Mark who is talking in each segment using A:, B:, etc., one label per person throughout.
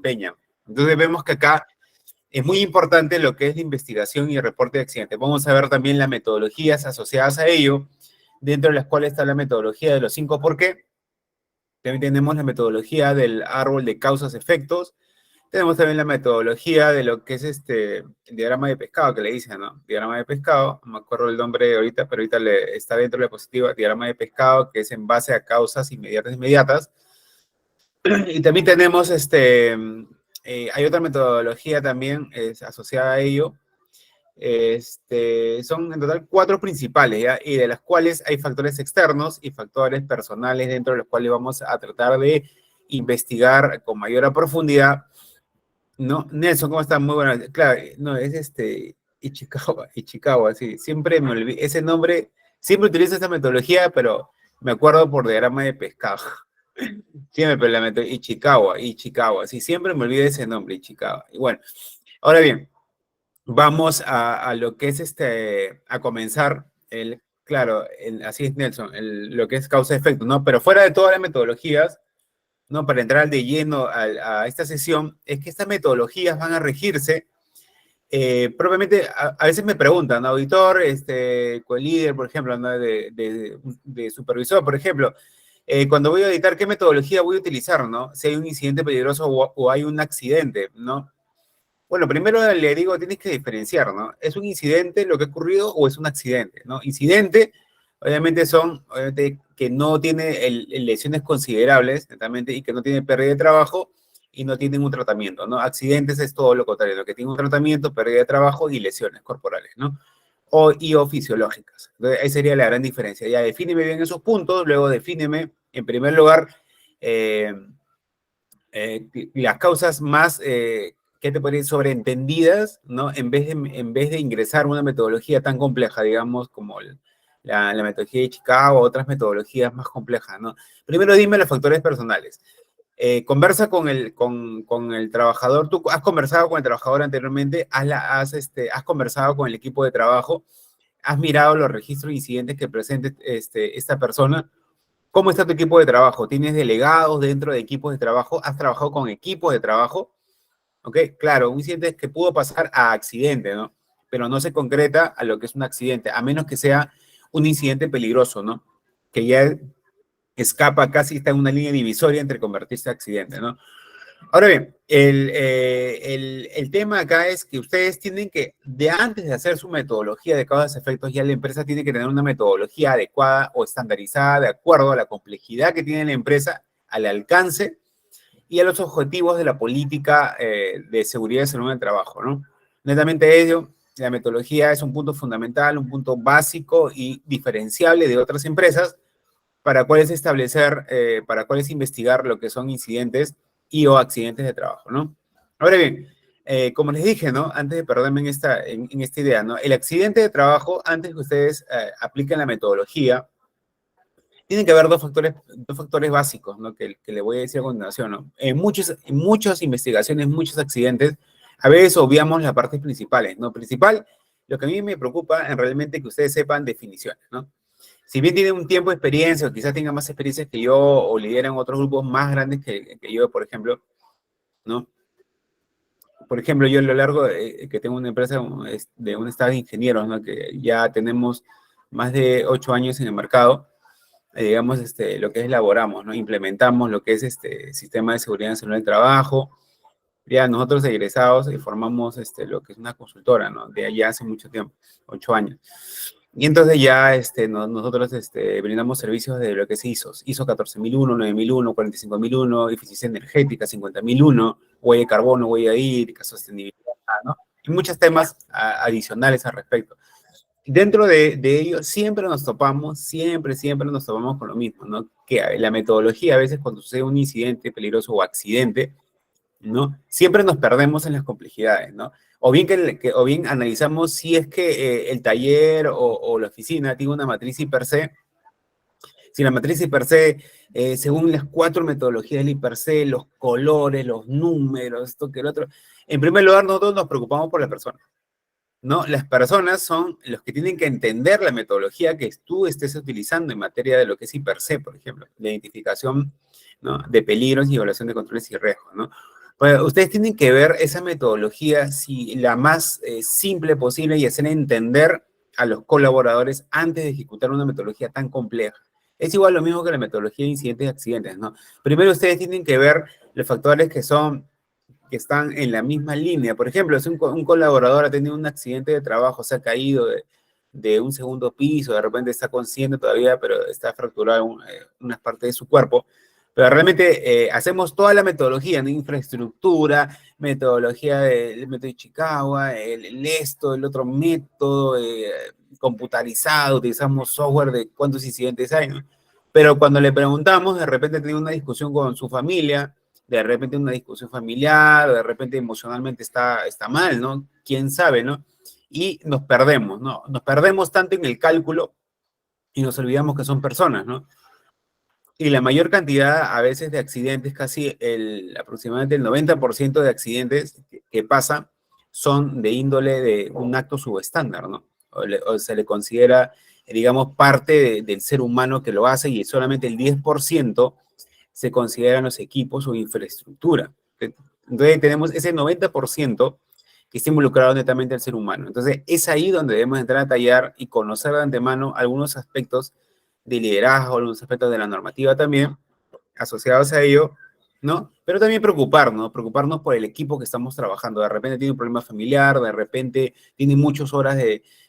A: desempeñan. Entonces vemos que acá es muy importante lo que es la investigación y el reporte de accidentes. Vamos a ver también las metodologías asociadas a ello, dentro de las cuales está la metodología de los 5 por qué. También tenemos la metodología del árbol de causas-efectos. Tenemos también la metodología de lo que es el diagrama de pescado, que le dicen, ¿no? Diagrama de pescado, no me acuerdo el nombre ahorita, pero ahorita está dentro de la diapositiva, diagrama de pescado, que es en base a causas inmediatas. Y también tenemos, hay otra metodología también asociada a ello. Son en total 4 principales, ¿ya? Y de las cuales hay factores externos y factores personales dentro de los cuales vamos a tratar de investigar con mayor profundidad. ¿No? Nelson, ¿cómo está? Muy bueno. Claro, no, es Ichikawa, sí. Siempre me olvido, ese nombre, siempre utilizo esta metodología, pero me acuerdo por diagrama de pescado. Siempre, pero la metodología, Ichikawa, sí, siempre me olvido ese nombre, Ichikawa. Y bueno, ahora bien, vamos a lo que es a comenzar, claro, así es Nelson, lo que es causa-efecto, ¿no? Pero fuera de todas las metodologías, ¿no? Para entrar de lleno a esta sesión, es que estas metodologías van a regirse, propiamente, a veces me preguntan, ¿no? Auditor, co-líder, por ejemplo, ¿no? de supervisor, por ejemplo, cuando voy a auditar, ¿qué metodología voy a utilizar, ¿no? Si hay un incidente peligroso o hay un accidente, ¿no? Bueno, primero le digo, tienes que diferenciar, ¿no? ¿Es un incidente lo que ha ocurrido o es un accidente, ¿no? Incidente, obviamente obviamente, que no tiene lesiones considerables, netamente, y que no tiene pérdida de trabajo y no tienen un tratamiento, ¿no? Accidentes es todo lo contrario, ¿no? Que tiene un tratamiento, pérdida de trabajo y lesiones corporales, ¿no? O fisiológicas. Entonces, ahí sería la gran diferencia. Ya defíneme bien esos puntos, luego defíneme, en primer lugar, eh, las causas más, ¿qué te podría decir? Sobreentendidas, ¿no? En vez de ingresar una metodología tan compleja, digamos, como la metodología de Chicago o otras metodologías más complejas, ¿no? Primero dime los factores personales. Conversa con el trabajador. ¿Tú has conversado con el trabajador anteriormente? ¿Has conversado con el equipo de trabajo? ¿Has mirado los registros de incidentes que presente esta persona? ¿Cómo está tu equipo de trabajo? ¿Tienes delegados dentro de equipos de trabajo? ¿Has trabajado con equipos de trabajo? ¿Ok? Claro, un incidente es que pudo pasar a accidente, ¿no? Pero no se concreta a lo que es un accidente, a menos que sea un incidente peligroso, ¿no? Que ya escapa, casi está en una línea divisoria entre convertirse a accidente, ¿no? Ahora bien, el tema acá es que ustedes tienen que, de antes de hacer su metodología de causas-efectos, ya la empresa tiene que tener una metodología adecuada o estandarizada de acuerdo a la complejidad que tiene la empresa, al alcance y a los objetivos de la política de seguridad y salud en el trabajo, ¿no? Netamente ello, la metodología es un punto fundamental, un punto básico y diferenciable de otras empresas para cuáles establecer, para cuáles investigar lo que son incidentes y o accidentes de trabajo, ¿no? Ahora bien, como les dije, ¿no? Antes de perderme en esta idea, ¿no? El accidente de trabajo, antes que ustedes apliquen la metodología, tienen que haber dos factores básicos, ¿no? Que le voy a decir a continuación, ¿no? En muchas investigaciones, muchos accidentes, a veces obviamos las partes principales, ¿no? Principal, lo que a mí me preocupa en realmente que ustedes sepan definiciones, ¿no? Si bien tienen un tiempo de experiencia, o quizás tengan más experiencias que yo, o lideran otros grupos más grandes que yo, por ejemplo, ¿no? Por ejemplo, yo a lo largo que tengo una empresa de un estado de ingenieros, ¿no? Que ya tenemos más de 8 años en el mercado, digamos, lo que es elaboramos, ¿no? Implementamos lo que es sistema de seguridad en salud del trabajo. Ya nosotros egresados formamos lo que es una consultora, ¿no? De allá hace mucho tiempo, 8 años. Y entonces ya nosotros brindamos servicios de lo que es ISO 14001, 9001, 45001, eficiencia energética 50001, huella de carbono, huella hídrica, sostenibilidad, ¿no? Y muchos temas adicionales al respecto. Dentro de ello, siempre nos topamos con lo mismo, ¿no? Que la metodología, a veces cuando sucede un incidente peligroso o accidente, ¿no? Siempre nos perdemos en las complejidades, ¿no? O bien analizamos si es que el taller o la oficina tiene una matriz hiper C. Si la matriz hiper C, según las 4 metodologías del hiper C, los colores, los números, esto que el otro. En primer lugar, nosotros nos preocupamos por la persona, ¿no? Las personas son los que tienen que entender la metodología que tú estés utilizando en materia de lo que es hiper C, por ejemplo, la identificación, ¿no? De peligros y evaluación de controles y riesgos, ¿no? Pues ustedes tienen que ver esa metodología si la más simple posible y hacer entender a los colaboradores antes de ejecutar una metodología tan compleja. Es igual lo mismo que la metodología de incidentes y accidentes, ¿no? Primero ustedes tienen que ver los factores que están en la misma línea. Por ejemplo, si un colaborador ha tenido un accidente de trabajo, se ha caído de un segundo piso, de repente está consciente todavía, pero está fracturado unas partes de su cuerpo. Pero realmente hacemos toda la metodología, ¿no? Infraestructura, metodología del método de Chicago, el otro método computarizado, utilizamos software de cuántos incidentes hay, ¿no? Pero cuando le preguntamos, de repente tiene una discusión con su familia, de repente una discusión familiar, de repente emocionalmente está mal, ¿no? ¿Quién sabe, no? Y nos perdemos, ¿no? Nos perdemos tanto en el cálculo y nos olvidamos que son personas, ¿no? Y la mayor cantidad a veces de accidentes, casi aproximadamente el 90% de accidentes que pasa son de índole de un acto subestándar, ¿no? O se le considera, digamos, parte del ser humano que lo hace y solamente el 10% se consideran los equipos o infraestructura. Entonces tenemos ese 90% que está involucrado netamente al ser humano. Entonces es ahí donde debemos entrar a tallar y conocer de antemano algunos aspectos de liderazgo, algunos aspectos de la normativa también, asociados a ello, ¿no? Pero también preocuparnos por el equipo que estamos trabajando. De repente tiene un problema familiar, de repente tiene muchas horas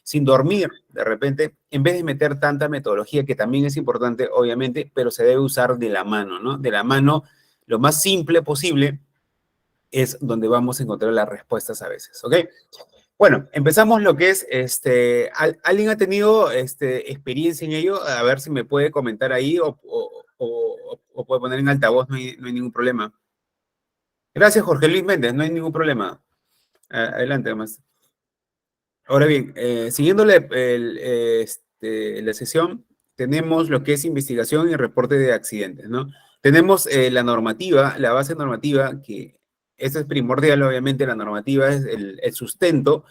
A: sin dormir, de repente, en vez de meter tanta metodología, que también es importante, obviamente, pero se debe usar de la mano, ¿no? De la mano, lo más simple posible, es donde vamos a encontrar las respuestas a veces, ¿ok? Bueno, empezamos lo que es, ¿alguien ha tenido experiencia en ello? A ver si me puede comentar ahí o puede poner en altavoz, no hay ningún problema. Gracias, Jorge Luis Méndez, no hay ningún problema. Adelante, además. Ahora bien, siguiendo la sesión, tenemos lo que es investigación y reporte de accidentes, ¿no? Tenemos la normativa, la base normativa, que eso es primordial, obviamente, la normativa es el sustento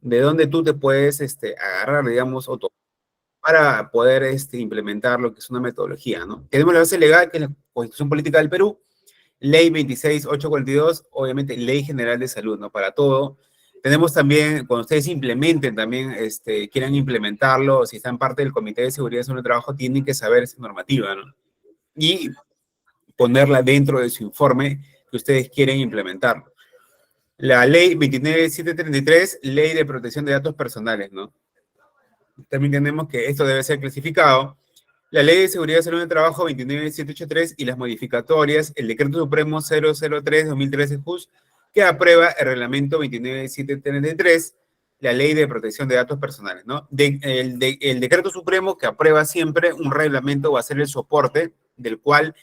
A: de donde tú te puedes agarrar, digamos, para poder implementar lo que es una metodología, ¿no? Tenemos la base legal, que es la Constitución Política del Perú, Ley 26842, obviamente Ley General de Salud, ¿no? Para todo. Tenemos también, cuando ustedes implementen también, quieran implementarlo, si están parte del Comité de Seguridad y Salud de Trabajo, tienen que saber esa normativa, ¿no? Y ponerla dentro de su informe que ustedes quieren implementar. La Ley 29733, Ley de Protección de Datos Personales, ¿no? También tenemos que esto debe ser clasificado. La Ley de Seguridad y Salud del Trabajo 29783 y las modificatorias, el Decreto Supremo 003-2013 JUS, que aprueba el Reglamento 29733, la Ley de Protección de Datos Personales, ¿no? El Decreto Supremo que aprueba siempre un reglamento va a ser el soporte del cual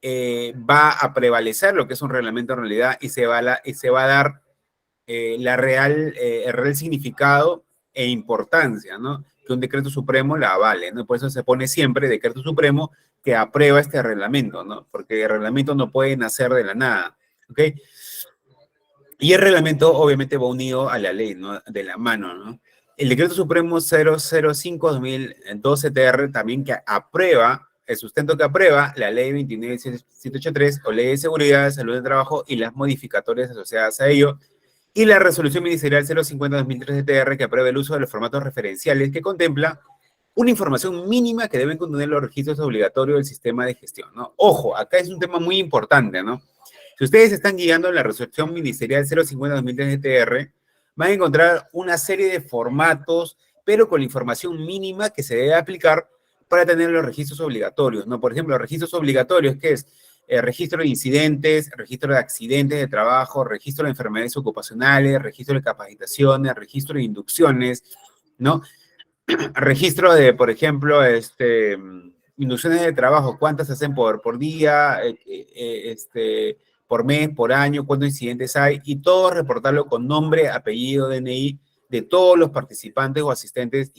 A: va a prevalecer lo que es un reglamento en realidad y se va a dar el real significado e importancia, ¿no? Que un decreto supremo la avale, ¿no? Por eso se pone siempre decreto supremo que aprueba este reglamento, ¿no? Porque el reglamento no puede nacer de la nada, ¿ok? Y el reglamento obviamente va unido a la ley, ¿no? De la mano, ¿no? El decreto supremo 005-2012-TR también que aprueba, el sustento que aprueba la ley 29783 o ley de seguridad, salud del trabajo y las modificatorias asociadas a ello, y la resolución ministerial 050-2013-TR que aprueba el uso de los formatos referenciales que contempla una información mínima que deben contener los registros obligatorios del sistema de gestión, ¿no? Ojo, acá es un tema muy importante, ¿no? Si ustedes están guiando en la resolución ministerial 050-2013-TR, van a encontrar una serie de formatos, pero con la información mínima que se debe aplicar para tener los registros obligatorios, ¿no? Por ejemplo, los registros obligatorios, ¿qué es? Registro de incidentes, registro de accidentes de trabajo, registro de enfermedades ocupacionales, registro de capacitaciones, registro de inducciones, ¿no? Registro de, por ejemplo, inducciones de trabajo, cuántas se hacen por día, por mes, por año, cuántos incidentes hay, y todo reportarlo con nombre, apellido, DNI de todos los participantes o asistentes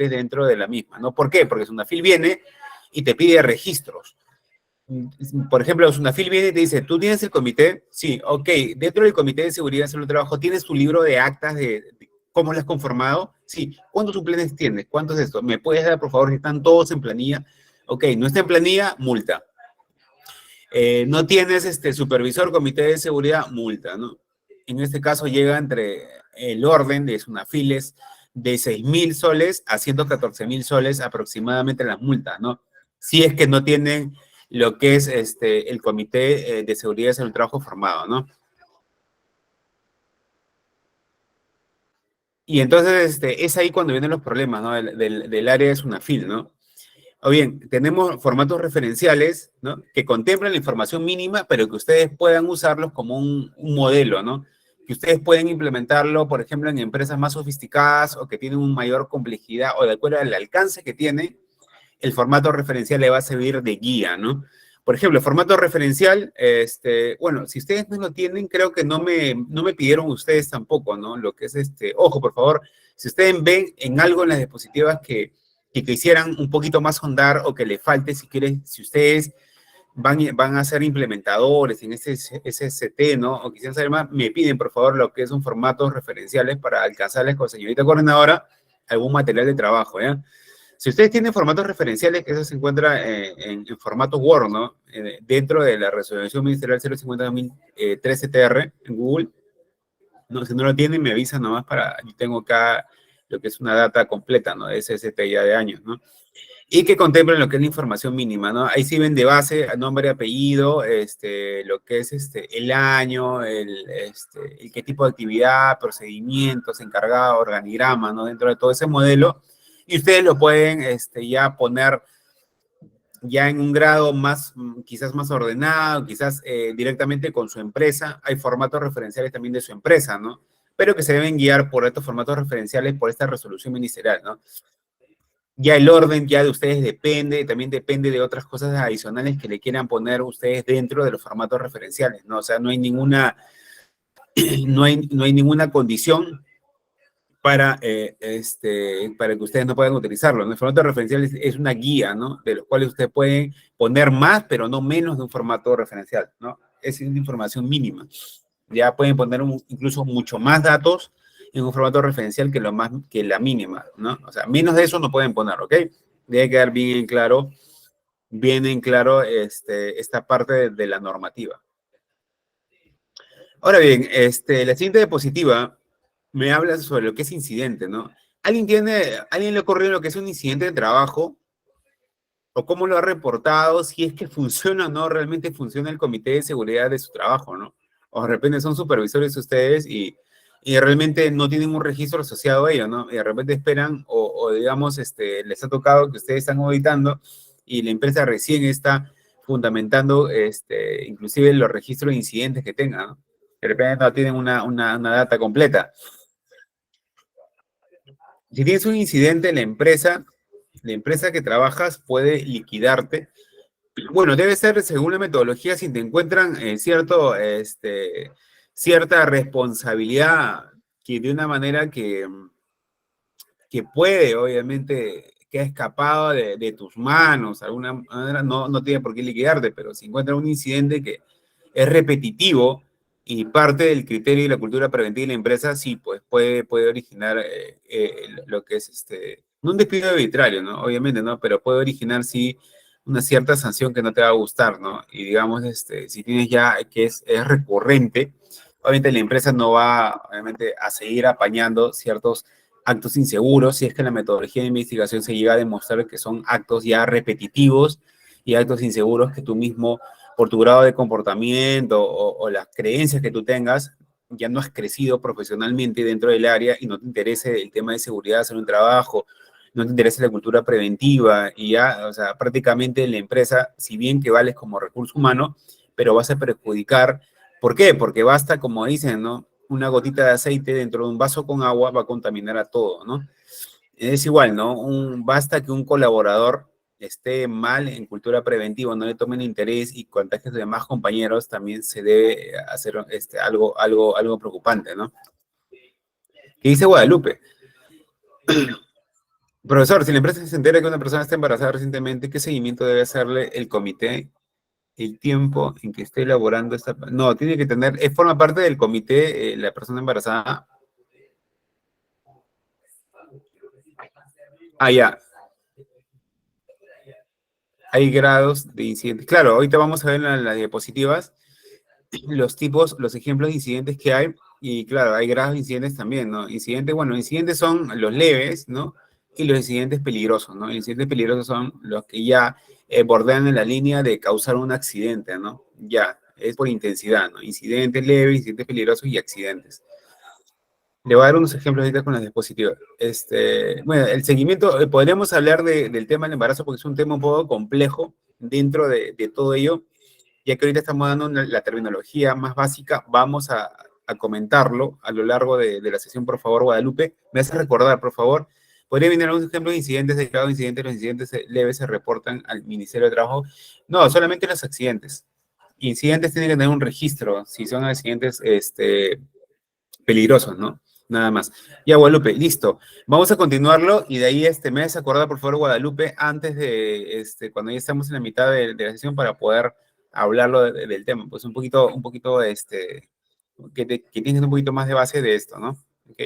A: dentro de la misma, ¿no? ¿Por qué? Porque SUNAFIL viene y te pide registros. Por ejemplo, SUNAFIL viene y te dice, ¿tú tienes el comité? Sí, ok. Dentro del Comité de Seguridad y Salud del Trabajo, ¿tienes tu libro de actas de cómo lo has conformado? Sí. ¿Cuántos suplentes tienes? ¿Cuántos es esto? ¿Me puedes dar, por favor, si están todos en planilla? Ok, no está en planilla, multa. No tienes supervisor, comité de seguridad, multa, ¿no? En este caso llega entre el orden de Sunafiles de 6.000 soles a 114.000 soles aproximadamente las multas, ¿no? Si es que no tienen lo que es el comité de seguridad en el trabajo formado, ¿no? Y entonces es ahí cuando vienen los problemas, ¿no? Del área de Sunafil, ¿no? O bien, tenemos formatos referenciales, ¿no? Que contemplan la información mínima, pero que ustedes puedan usarlos como un modelo, ¿no? Que ustedes pueden implementarlo, por ejemplo, en empresas más sofisticadas o que tienen una mayor complejidad o de acuerdo al alcance que tiene, el formato referencial le va a servir de guía, ¿no? Por ejemplo, el formato referencial, bueno, si ustedes no lo tienen, creo que no me pidieron ustedes tampoco, ¿no? Lo que es ojo, por favor, si ustedes ven en algo en las diapositivas que quisieran un poquito más ahondar o que le falte, si quieren, si ustedes van a ser implementadores en ese SST, ¿no? O quisieran saber más, me piden, por favor, lo que es un formato referenciales para alcanzarles con señorita coordinadora algún material de trabajo, ¿ya? Si ustedes tienen formatos referenciales, eso se encuentra en formato Word, ¿no? Dentro de la resolución ministerial 050-2013-TR en Google. No, si no lo tienen, me avisan nomás yo tengo acá lo que es una data completa, ¿no? De SST ya de años, ¿no? Y que contemplen lo que es la información mínima, ¿no? Ahí sí ven de base, nombre, apellido, lo que es el año, el qué tipo de actividad, procedimientos, encargado, organigrama, ¿no? Dentro de todo ese modelo. Y ustedes lo pueden ya poner ya en un grado más, quizás más ordenado, quizás directamente con su empresa. Hay formatos referenciales también de su empresa, ¿no? Pero que se deben guiar por estos formatos referenciales, por esta resolución ministerial, ¿no? Ya el orden ya de ustedes depende, también depende de otras cosas adicionales que le quieran poner ustedes dentro de los formatos referenciales, ¿no? O sea, no hay ninguna condición para que ustedes no puedan utilizarlo, ¿no? El formato referencial es una guía, ¿no? De los cuales ustedes pueden poner más, pero no menos de un formato referencial, ¿no? Es una información mínima. Ya pueden poner incluso mucho más datos en un formato referencial que la mínima, ¿no? O sea, menos de eso no pueden poner, ¿ok? Debe quedar bien en claro esta parte de la normativa. Ahora bien, la siguiente diapositiva me habla sobre lo que es incidente, ¿no? ¿Alguien le ocurrió lo que es un incidente de trabajo? ¿O cómo lo ha reportado? Si es que funciona o no, realmente funciona el comité de seguridad de su trabajo, ¿no? O de repente son supervisores ustedes y realmente no tienen un registro asociado a ello, ¿no? Y de repente esperan o digamos, les ha tocado que ustedes están auditando y la empresa recién está fundamentando, inclusive los registros de incidentes que tengan, ¿no? De repente no tienen una data completa. Si tienes un incidente en la empresa que trabajas puede liquidarte. Bueno, debe ser según la metodología si te encuentran cierta responsabilidad que de una manera que puede, obviamente, que ha escapado de tus manos, de alguna manera, no tiene por qué liquidarte, pero si encuentran un incidente que es repetitivo y parte del criterio y la cultura preventiva de la empresa, sí, pues puede originar lo que es no un despido arbitrario, ¿no? Obviamente, ¿no? Pero puede originar, sí, una cierta sanción que no te va a gustar, ¿no? Y digamos, si tienes ya que es recurrente, obviamente la empresa no va, obviamente, a seguir apañando ciertos actos inseguros, si es que la metodología de investigación se llega a demostrar que son actos ya repetitivos y actos inseguros que tú mismo, por tu grado de comportamiento o las creencias que tú tengas, ya no has crecido profesionalmente dentro del área y no te interesa el tema de seguridad, hacer un trabajo, no te interesa la cultura preventiva y ya, o sea, prácticamente la empresa, si bien que vales como recurso humano, pero vas a perjudicar. ¿Por qué? Porque basta, como dicen, ¿no? Una gotita de aceite dentro de un vaso con agua va a contaminar a todo, ¿no? Es igual, ¿no? Basta que un colaborador esté mal en cultura preventiva, no le tomen interés y contagie a sus demás compañeros, también se debe hacer algo preocupante, ¿no? ¿Qué dice Guadalupe? Profesor, si la empresa se entera que una persona está embarazada recientemente, ¿qué seguimiento debe hacerle el comité? El tiempo en que esté elaborando esta... No, tiene que tener... forma parte del comité la persona embarazada. Ah, ya. hay grados de incidentes. Claro, ahorita vamos a ver en las diapositivas los tipos, los ejemplos de incidentes que hay. Y claro, hay grados de incidentes también, ¿no? Incidentes, bueno, incidentes son los leves, ¿no? Y los incidentes peligrosos, ¿no? Incidentes peligrosos son los que ya bordean en la línea de causar un accidente, ¿no? Ya, es por intensidad, ¿no? Incidentes leves, incidentes peligrosos y accidentes. Le voy a dar unos ejemplos ahorita con las diapositivas. Bueno, el seguimiento, podríamos hablar del tema del embarazo porque es un tema un poco complejo dentro de todo ello, ya que ahorita estamos dando la terminología más básica, vamos a comentarlo a lo largo de la sesión, por favor, Guadalupe. Me hace recordar, por favor, podría venir algunos ejemplos de incidentes, de cada incidente, los incidentes leves se reportan al Ministerio de Trabajo. No, solamente los accidentes. Incidentes tienen que tener un registro, si son accidentes peligrosos, ¿no? Nada más. Ya, Guadalupe, listo. Vamos a continuarlo y de ahí me has acordado, por favor, Guadalupe, antes de, cuando ya estamos en la mitad de la sesión para poder hablarlo del tema, pues un poquito, que tienes un poquito más de base de esto, ¿no? Ok,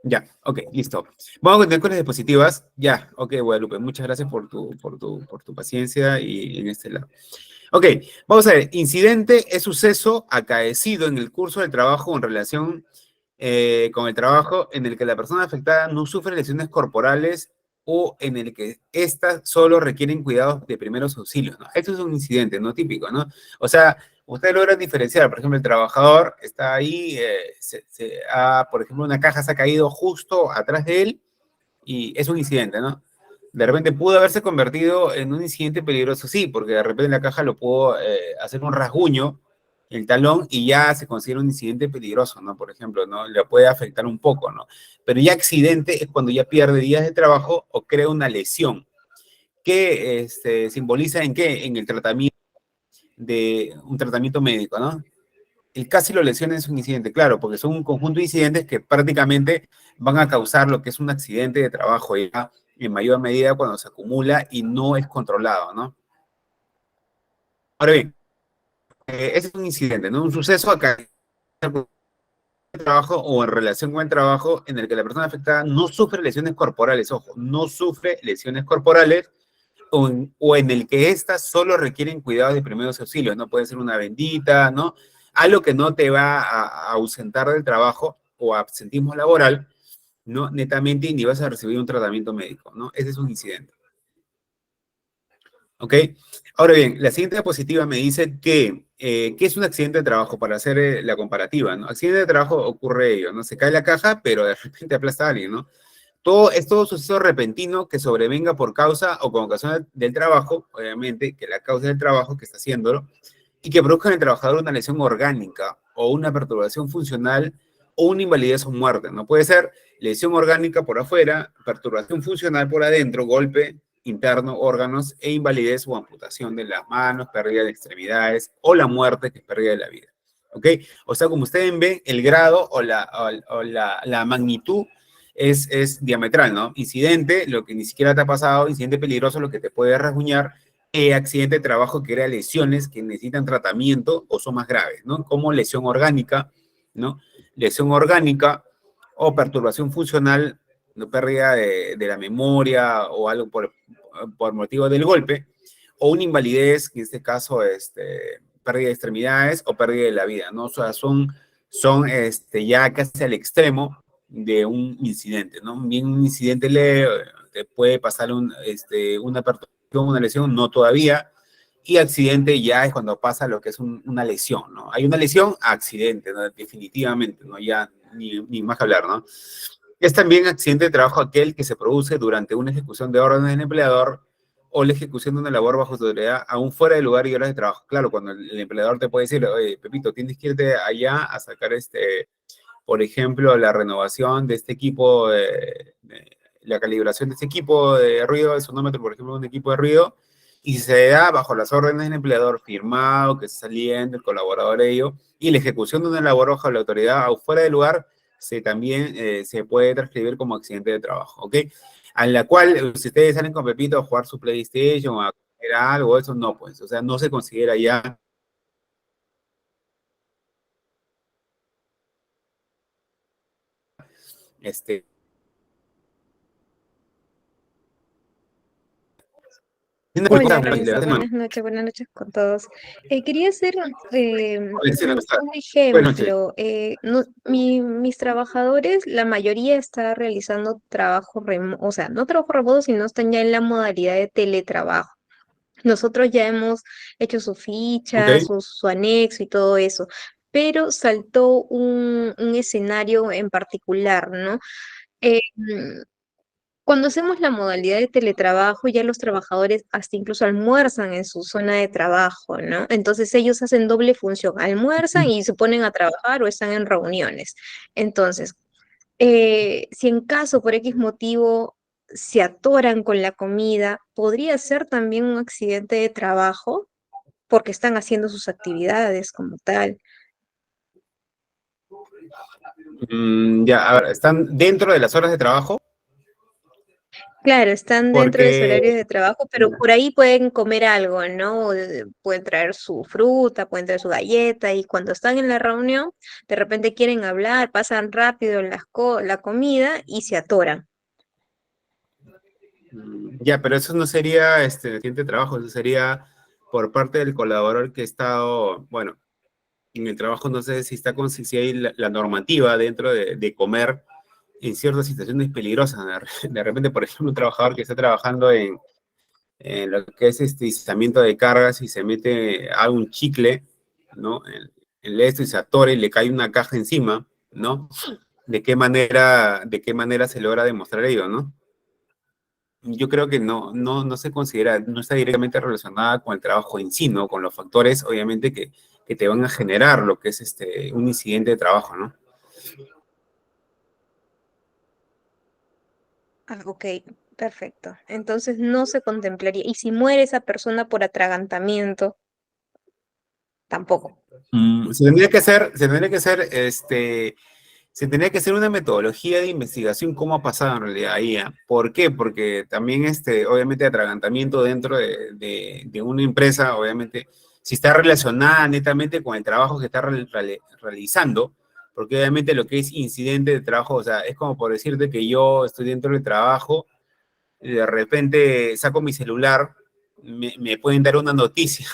A: ya, ok, listo. Vamos a continuar con las diapositivas. Ya, ok, Guadalupe, muchas gracias por tu paciencia y en este lado. Ok, vamos a ver. Incidente es suceso acaecido en el curso del trabajo en relación con el trabajo en el que la persona afectada no sufre lesiones corporales o en el que éstas solo requieren cuidados de primeros auxilios, ¿no? Esto es un incidente, ¿no? Típico, ¿no? O sea, ustedes logran diferenciar, por ejemplo, el trabajador está ahí, por ejemplo, una caja se ha caído justo atrás de él y es un incidente, ¿no? De repente pudo haberse convertido en un incidente peligroso, sí, porque de repente la caja lo pudo hacer un rasguño, el talón, y ya se considera un incidente peligroso, ¿no? Por ejemplo, ¿no? Le puede afectar un poco, ¿no? Pero ya accidente es cuando ya pierde días de trabajo o crea una lesión, que simboliza en qué? En el tratamiento de un tratamiento médico, ¿no? El casi lo lesiona es un incidente, claro, porque son un conjunto de incidentes que prácticamente van a causar lo que es un accidente de trabajo ya en mayor medida cuando se acumula y no es controlado, ¿no? Ahora bien, ese es un incidente, ¿no? Un suceso acá en el trabajo o en relación con el trabajo en el que la persona afectada no sufre lesiones corporales, ojo, no sufre lesiones corporales o en el que éstas solo requieren cuidados de primeros auxilios, ¿no? Puede ser una bendita, ¿no? Algo que no te va a ausentar del trabajo o absentismo laboral, ¿no? Netamente, ni vas a recibir un tratamiento médico, ¿no? Ese es un incidente, ¿ok? Ahora bien, la siguiente diapositiva me dice ¿qué es un accidente de trabajo? Para hacer la comparativa, ¿no? Accidente de trabajo ocurre ello, ¿no? Se cae la caja, pero de repente aplasta a alguien, ¿no? Es todo suceso repentino que sobrevenga por causa o con ocasión del trabajo, obviamente, que la causa del trabajo que está haciéndolo, y que produzca en el trabajador una lesión orgánica o una perturbación funcional o una invalidez o muerte. No puede ser lesión orgánica por afuera, perturbación funcional por adentro, golpe interno, órganos e invalidez o amputación de las manos, pérdida de extremidades o la muerte, que es pérdida de la vida. ¿Ok? O sea, como ustedes ven, el grado o la magnitud es diametral, ¿no? Incidente, lo que ni siquiera te ha pasado, incidente peligroso, lo que te puede rasguñar, accidente de trabajo que crea lesiones que necesitan tratamiento o son más graves, ¿no? Como lesión orgánica, ¿no? Lesión orgánica o perturbación funcional, ¿no? Pérdida de la memoria o algo por motivo del golpe, o una invalidez, que en este caso, pérdida de extremidades o pérdida de la vida, ¿no? O sea, son ya casi al extremo de un incidente, ¿no? Bien, un incidente leve, te puede pasar una perturbación, una lesión, no todavía, y accidente ya es cuando pasa lo que es una lesión, ¿no? Hay una lesión, accidente, ¿no? Definitivamente, ¿no? Ya ni más que hablar, ¿no? Es también accidente de trabajo aquel que se produce durante una ejecución de órdenes del empleador o la ejecución de una labor bajo su autoridad, aún fuera de lugar y horas de trabajo. Claro, cuando el empleador te puede decir, oye, Pepito, tienes que irte allá a sacar por ejemplo, la renovación de este equipo, la calibración de este equipo de ruido, el sonómetro, por ejemplo, un equipo de ruido, y se da bajo las órdenes del empleador firmado, que está saliendo, el colaborador de ello, y la ejecución de una labor bajo la autoridad o fuera de lugar, también se puede transcribir como accidente de trabajo, ¿ok? A la cual, si ustedes salen con Pepito a jugar su PlayStation o a comer algo, eso no, pues, o sea, no se considera ya este,
B: Hola Renzo, buenas noches con todos. Quería hacer un
A: Buenas noches.
B: ejemplo. Mis trabajadores, la mayoría está realizando trabajo remoto, o sea, no trabajo remoto, sino están ya en la modalidad de teletrabajo. Nosotros ya hemos hecho su
A: Ok.
B: ficha, su anexo y todo eso, pero saltó un escenario en particular, ¿no? Cuando hacemos la modalidad de teletrabajo, ya los trabajadores hasta incluso almuerzan en su zona de trabajo, ¿no? Entonces ellos hacen doble función, almuerzan y se ponen a trabajar o están en reuniones. Entonces, si en caso por X motivo se atoran con la comida, podría ser también un accidente de trabajo porque están haciendo sus actividades como tal.
A: Ya, a ver, ¿están dentro de las horas de trabajo?
B: Claro, están dentro de su
A: Porque,
B: horario de trabajo, pero por ahí pueden comer algo, ¿no? Pueden traer su fruta, pueden traer su galleta y cuando están en la reunión, de repente quieren hablar, pasan rápido la comida y se atoran.
A: ya, pero eso no sería accidente de trabajo, eso sería por parte del colaborador que ha estado, bueno, en el trabajo no sé si está con si hay la normativa dentro de comer en ciertas situaciones peligrosas. De repente, por ejemplo, un trabajador que está trabajando en lo que es izamiento de cargas y se mete a un chicle, ¿no? En esto y se atora y le cae una caja encima, ¿no? ¿De qué manera se logra demostrar ello, ¿no? Yo creo que no se considera, no está directamente relacionada con el trabajo en sí, ¿no? Con los factores, obviamente, que te van a generar lo que es un incidente de trabajo, ¿no?
B: Ah, ok, perfecto. Entonces no se contemplaría. Y si muere esa persona por atragantamiento, tampoco.
A: Se tendría que hacer una metodología de investigación cómo ha pasado en realidad ahí. ¿Ah? ¿Por qué? Porque también, obviamente, atragantamiento dentro de una empresa, obviamente, si está relacionada netamente con el trabajo que está realizando, porque obviamente lo que es incidente de trabajo, o sea, es como por decirte que yo estoy dentro del trabajo y de repente saco mi celular, me pueden dar una noticia,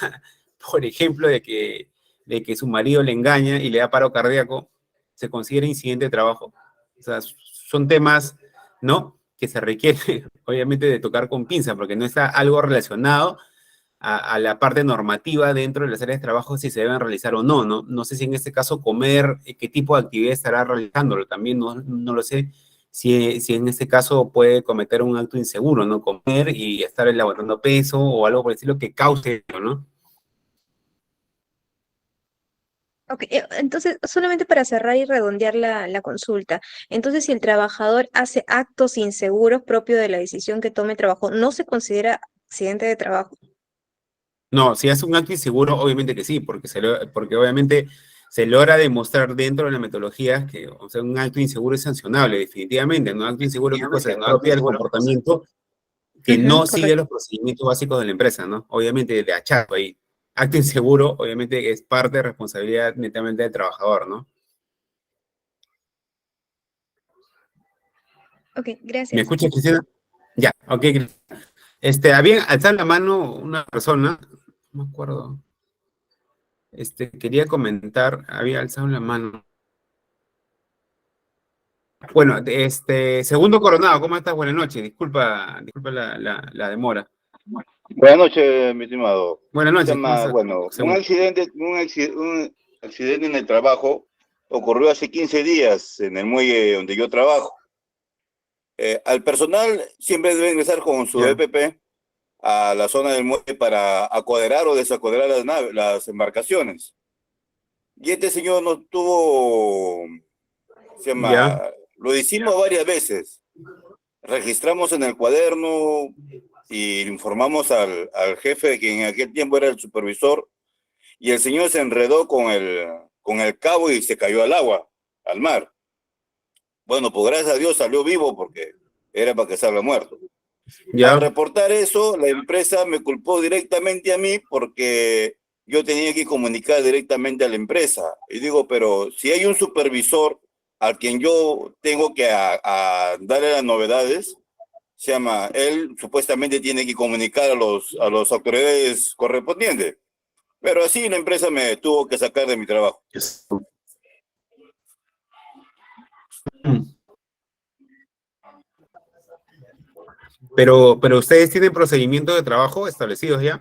A: por ejemplo, de que su marido le engaña y le da paro cardíaco, se considera incidente de trabajo. O sea, son temas, ¿no? Que se requiere, obviamente, de tocar con pinza, porque no está algo relacionado a la parte normativa dentro de las áreas de trabajo, si se deben realizar o no, ¿no? No sé si en este caso comer, qué tipo de actividad estará realizándolo, también no lo sé. Si en este caso puede cometer un acto inseguro, ¿no? Comer y estar elaborando peso o algo por el estilo que cause, ¿no?
B: Ok, entonces, solamente para cerrar y redondear la consulta, entonces si el trabajador hace actos inseguros propios de la decisión que tome el trabajo, ¿no se considera accidente de trabajo?
A: No, si es un acto inseguro, obviamente que sí, porque obviamente se logra demostrar dentro de la metodología que, o sea, un acto inseguro es sancionable, definitivamente, ¿no? Un acto inseguro, ¿qué cosa? Es propia del comportamiento que
B: Ujú,
A: no sigue
B: correcto.
A: los procedimientos básicos de la empresa, ¿no? Obviamente de hachazo ahí. Acto inseguro, obviamente, es parte de responsabilidad netamente del trabajador, ¿no?
B: Ok,
A: ¿Me
B: gracias.
A: escuchas, Cristina? Ya, ok. Había alzado la mano una persona, no me acuerdo, quería comentar, había alzado la mano. Bueno, segundo Coronado, ¿cómo estás? Buenas noches, disculpa la demora.
C: Buenas noches, mi estimado.
A: Buenas noches, ¿cómo estás?
C: Bueno, un
A: Segundo.
C: accidente, un accidente en el trabajo ocurrió hace 15 días en el muelle donde yo trabajo. Al personal siempre debe ingresar con su
A: Ya,
C: EPP a la zona del muelle para acoderar o desacoderar las embarcaciones. Y este señor no tuvo, se llama,
A: ya,
C: lo hicimos varias veces. Registramos en el cuaderno y informamos al jefe, que en aquel tiempo era el supervisor, y el señor se enredó con el cabo y se cayó al agua, al mar. Bueno, pues gracias a Dios salió vivo porque era para que salga muerto. Al
A: ya,
C: reportar eso, la empresa me culpó directamente a mí porque yo tenía que comunicar directamente a la empresa. Y digo, pero si hay un supervisor al quien yo tengo que a darle las novedades, él supuestamente tiene que comunicar a los autoridades correspondientes. Pero así la empresa me tuvo que sacar de mi trabajo.
A: Pero ustedes tienen procedimientos de trabajo establecidos ya.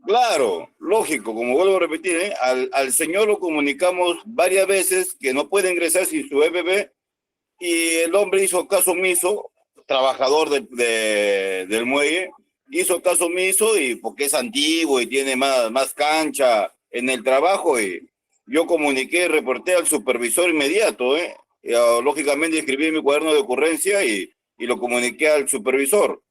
C: Claro, lógico, como vuelvo a repetir, ¿eh? Al señor lo comunicamos varias veces que no puede ingresar sin su EPP y el hombre hizo caso omiso, trabajador del muelle, hizo caso omiso y porque es antiguo y tiene más cancha en el trabajo y yo comuniqué, reporté al supervisor inmediato, ¿eh? Y, lógicamente escribí en mi cuaderno de ocurrencia y lo comuniqué al supervisor.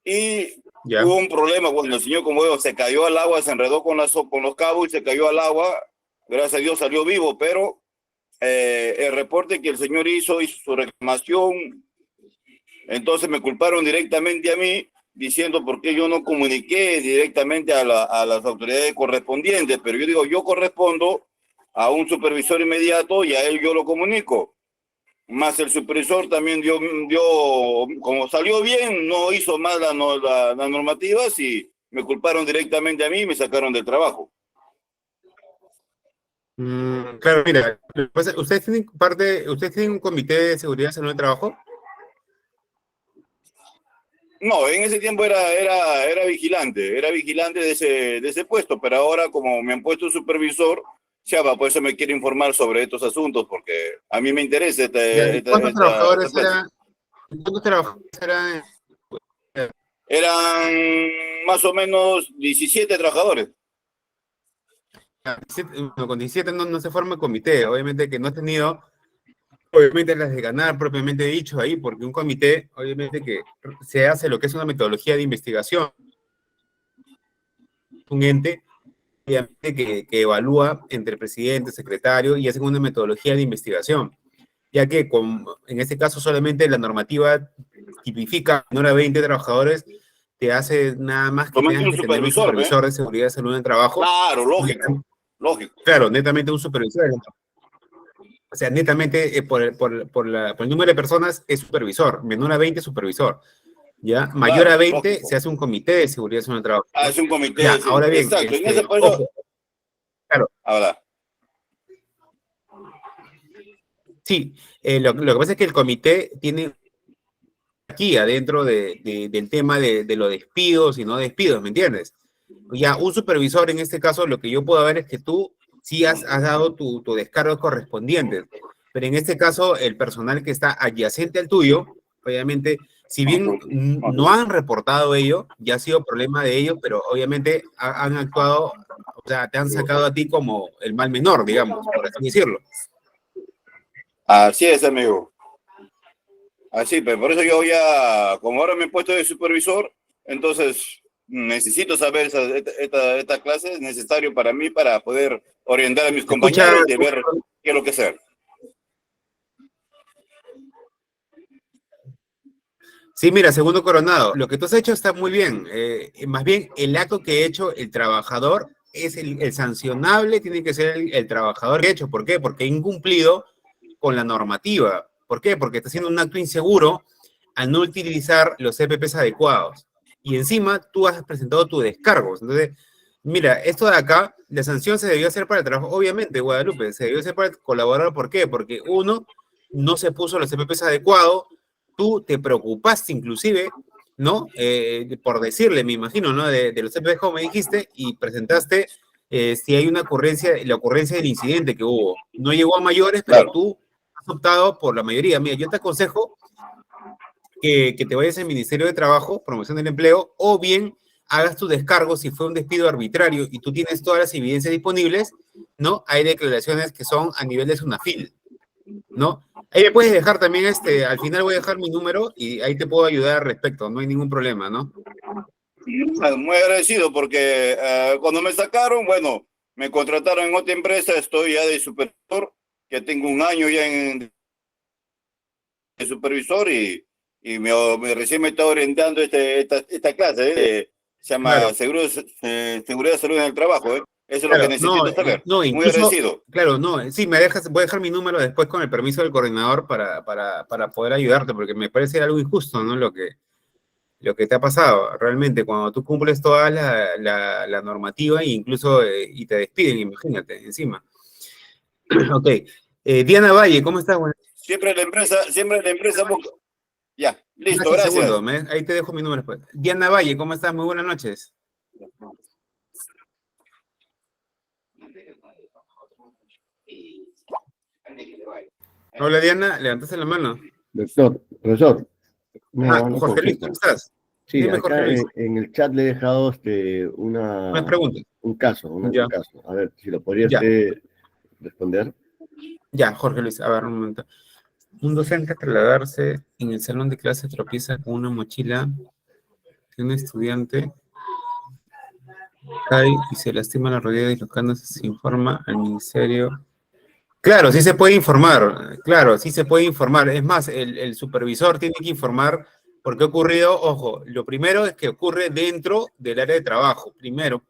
C: Y
A: Ya.
C: hubo un problema cuando el señor, como veo, se cayó al agua, se enredó con los cabos y se cayó al agua. Gracias a Dios salió vivo, pero el reporte que el señor hizo su reclamación. Entonces me culparon directamente a mí, diciendo por qué yo no comuniqué directamente a las autoridades correspondientes. Pero yo digo, yo correspondo a un supervisor inmediato y a él yo lo comunico. Más el supervisor también dio, como salió bien, no hizo más las normativas y me culparon directamente a mí y me sacaron del trabajo.
A: Claro, mira, pues, ustedes tienen un comité de seguridad y salud del trabajo.
C: No, en ese tiempo era vigilante de ese puesto, pero ahora como me han puesto supervisor, Chava, por eso me quiere informar sobre estos asuntos, porque a mí me interesa
A: ¿Cuántos trabajadores
C: plaza.
A: eran?
C: Eran más o menos 17 trabajadores.
A: Bueno, con 17 no se forma el comité, obviamente que no has tenido, obviamente las de ganar propiamente dicho ahí, porque un comité, obviamente que se hace lo que es una metodología de investigación, un ente, obviamente que evalúa entre presidente, secretario y hacen una metodología de investigación, ya que en este caso solamente la normativa tipifica menor a 20 trabajadores, te hace nada más que
C: Solamente
A: tengas
C: un
A: que tener un
C: supervisor,
A: supervisor de seguridad y salud en el trabajo.
C: Claro, lógico.
A: Claro, netamente un supervisor. O sea, netamente por el número de personas es supervisor, menor a 20 supervisor, ¿ya? Mayor
C: Claro,
A: a 20
C: lógico.
A: se hace un comité de seguridad en el trabajo.
C: Es un comité.
A: Ya, ahora bien,
C: Exacto, en ese
A: ojo, claro,
C: Ahora.
A: sí, lo que pasa es que el comité tiene aquí adentro del tema de los despidos y no despidos, ¿me entiendes? Ya, un supervisor en este caso, lo que yo puedo ver es que tú sí has dado tu descargo correspondiente, pero en este caso, el personal que está adyacente al tuyo, obviamente, si bien no han reportado ello, ya ha sido problema de ellos, pero obviamente han actuado, o sea, te han sacado a ti como el mal menor, digamos, por así decirlo.
C: Así es, amigo. Así, pero por eso yo ya, como ahora me he puesto de supervisor, entonces necesito saber esta clase, es necesario para mí para poder orientar a mis
A: Escucha,
C: compañeros y ver qué es lo que hacer.
A: sí, mira, segundo Coronado, lo que tú has hecho está muy bien. Más bien, el acto que ha hecho el trabajador es el sancionable, tiene que ser el trabajador que ha hecho. ¿Por qué? Porque ha incumplido con la normativa. ¿Por qué? Porque está haciendo un acto inseguro al no utilizar los EPPs adecuados. Y encima tú has presentado tus descargos. Entonces, mira, esto de acá, la sanción se debió hacer para el trabajo. Obviamente, Guadalupe, se debió hacer para el colaborador. ¿Por qué? Porque uno, no se puso los EPPs adecuados, tú te preocupaste inclusive, ¿no? Por decirle, me imagino, ¿no? De los EPPs, como me dijiste, y presentaste si hay una ocurrencia, la ocurrencia del incidente que hubo. No llegó a mayores, pero
C: Claro.
A: tú has optado por la mayoría. Mira, yo te aconsejo que te vayas al Ministerio de Trabajo, Promoción del Empleo, o bien hagas tu descargo si fue un despido arbitrario y tú tienes todas las evidencias disponibles, ¿no? Hay declaraciones que son a nivel de SUNAFIL, ¿no? Ahí me puedes dejar también, al final voy a dejar mi número y ahí te puedo ayudar al respecto, no hay ningún problema, ¿no?
C: Muy agradecido porque cuando me sacaron, bueno, me contrataron en otra empresa, estoy ya de supervisor, que tengo un año ya de supervisor y recién me está orientando esta clase, se llama
A: Claro.
C: Seguridad de Salud en el Trabajo, Eso es lo que
A: Claro, no,
C: necesito saber.
A: no,
C: Muy
A: incluso,
C: agradecido.
A: claro, no, sí, voy a dejar mi número después con el permiso del coordinador para poder ayudarte, porque me parece algo injusto, ¿no? Lo que te ha pasado, realmente, cuando tú cumples toda la normativa e incluso y te despiden, imagínate, encima. Ok. Diana Valle, ¿cómo estás?
C: Siempre la empresa busca. Ya, listo,
A: Un segundo,
C: gracias.
A: ahí te dejo mi número después. Diana Valle, ¿cómo estás? Muy buenas noches. Hola Diana, levantaste la mano.
D: Doctor, profesor, una
A: Jorge Luis,
D: consulta.
A: ¿cómo estás?
D: Sí,
A: Dime, Jorge
D: acá
A: Luis,
D: en el chat le he dejado
A: unas preguntas.
D: un caso,
A: Ya,
D: un caso. A ver, si lo podría
A: ya,
D: usted responder.
A: ya, Jorge Luis, a ver, un momento. Un docente al trasladarse en el salón de clase tropieza con una mochila de un estudiante, cae y se lastima la rodilla dislocándose, se informa al ministerio. Claro, sí se puede informar, claro, sí se puede informar. Es más, el supervisor tiene que informar por qué ha ocurrido. Ojo, lo primero es que ocurre dentro del área de trabajo. Primero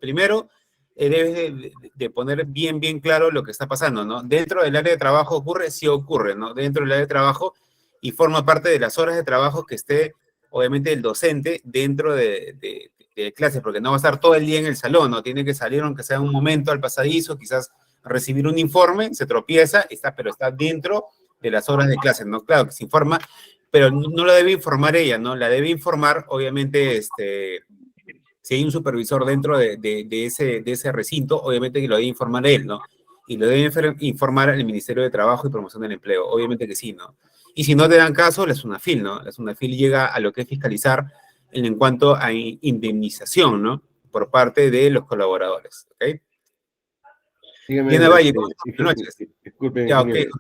A: debes de poner bien claro lo que está pasando, ¿no? Dentro del área de trabajo ocurre, sí ocurre, ¿no? Dentro del área de trabajo y forma parte de las horas de trabajo que esté, obviamente, el docente dentro de clases, porque no va a estar todo el día en el salón, ¿no? Tiene que salir, aunque sea un momento, al pasadizo, quizás recibir un informe, se tropieza, pero está dentro de las horas de clase, ¿no? Claro que se informa, pero no la debe informar ella, ¿no? La debe informar, obviamente, si hay un supervisor dentro de ese recinto, obviamente que lo debe informar él, ¿no? Y lo debe informar el Ministerio de Trabajo y Promoción del Empleo, obviamente que sí, ¿no? Y si no te dan caso, la SUNAFIL, ¿no? La SUNAFIL llega a lo que es fiscalizar en cuanto a indemnización, ¿no? Por parte de los colaboradores, ¿ok?
D: Dígame,
A: Diana Valle, ¿cómo estás? Buenas noches.
D: disculpe,
A: Ya, ok,
D: ingeniero.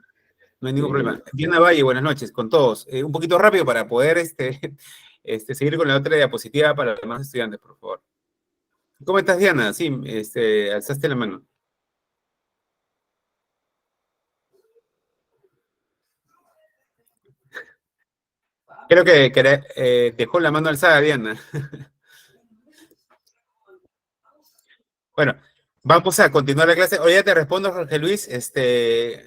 A: no hay ningún
D: Eh,
A: problema. Diana Valle, buenas noches con todos. Un poquito rápido para poder seguir con la otra diapositiva para los demás estudiantes, por favor. ¿Cómo estás, Diana? Sí, alzaste la mano. Creo que dejó la mano alzada, Diana. Bueno, vamos a continuar la clase. Hoy ya te respondo, Jorge Luis.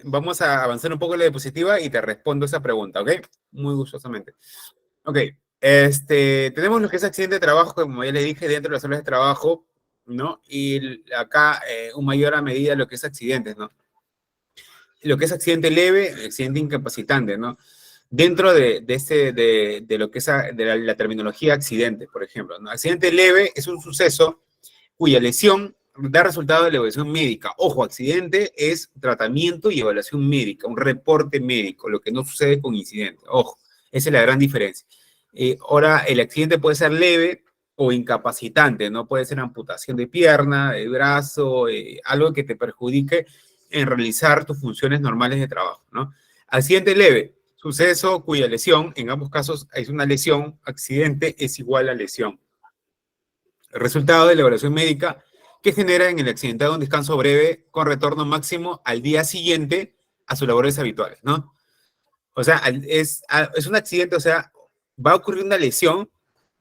A: Vamos a avanzar un poco en la diapositiva y te respondo esa pregunta, ¿ok? Muy gustosamente. Ok, tenemos lo que es accidente de trabajo, como ya le dije, dentro de las horas de trabajo, ¿no? Y acá, un mayor a medida lo que es accidentes, ¿no? Lo que es accidente leve, accidente incapacitante, ¿no? Dentro de lo que es de la terminología accidente, por ejemplo, ¿no? Accidente leve es un suceso cuya lesión da resultado de la evaluación médica. Ojo, accidente es tratamiento y evaluación médica, un reporte médico, lo que no sucede con incidente. Ojo, esa es la gran diferencia. Ahora, el accidente puede ser leve o incapacitante, ¿no? Puede ser amputación de pierna, de brazo, algo que te perjudique en realizar tus funciones normales de trabajo, ¿no? Accidente leve, suceso cuya lesión, en ambos casos es una lesión, accidente es igual a lesión. El resultado de la evaluación médica que genera en el accidentado un descanso breve con retorno máximo al día siguiente a sus labores habituales, ¿no? O sea, es un accidente, o sea, va a ocurrir una lesión,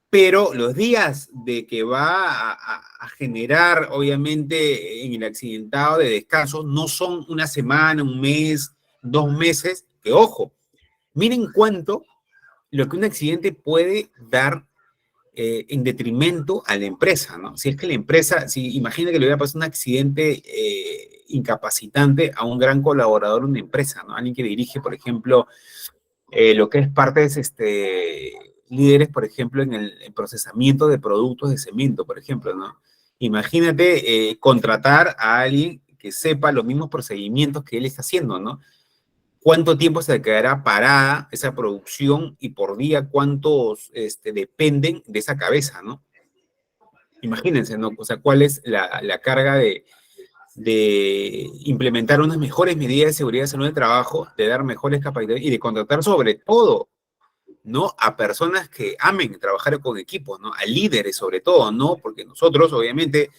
A: pero los días de que va a generar, obviamente, en el accidentado de descanso, no son una semana, un mes, 2 meses, que ojo, miren cuánto lo que un accidente puede dar en detrimento a la empresa, ¿no? Si es que la empresa, si imagina que le hubiera pasado un accidente incapacitante a un gran colaborador de una empresa, ¿no? Alguien que dirige, por ejemplo, lo que es partes, líderes, por ejemplo, en el procesamiento de productos de cemento, por ejemplo, ¿no? Imagínate contratar a alguien que sepa los mismos procedimientos que él está haciendo, ¿no? ¿Cuánto tiempo se quedará parada esa producción y por día cuántos dependen de esa cabeza, ¿no? Imagínense, ¿no? O sea, cuál es la carga de implementar unas mejores medidas de seguridad y salud del trabajo, de dar mejores capacidades y de contratar sobre todo, ¿no? A personas que amen trabajar con equipos, ¿no? A líderes sobre todo, ¿no? Porque nosotros, obviamente,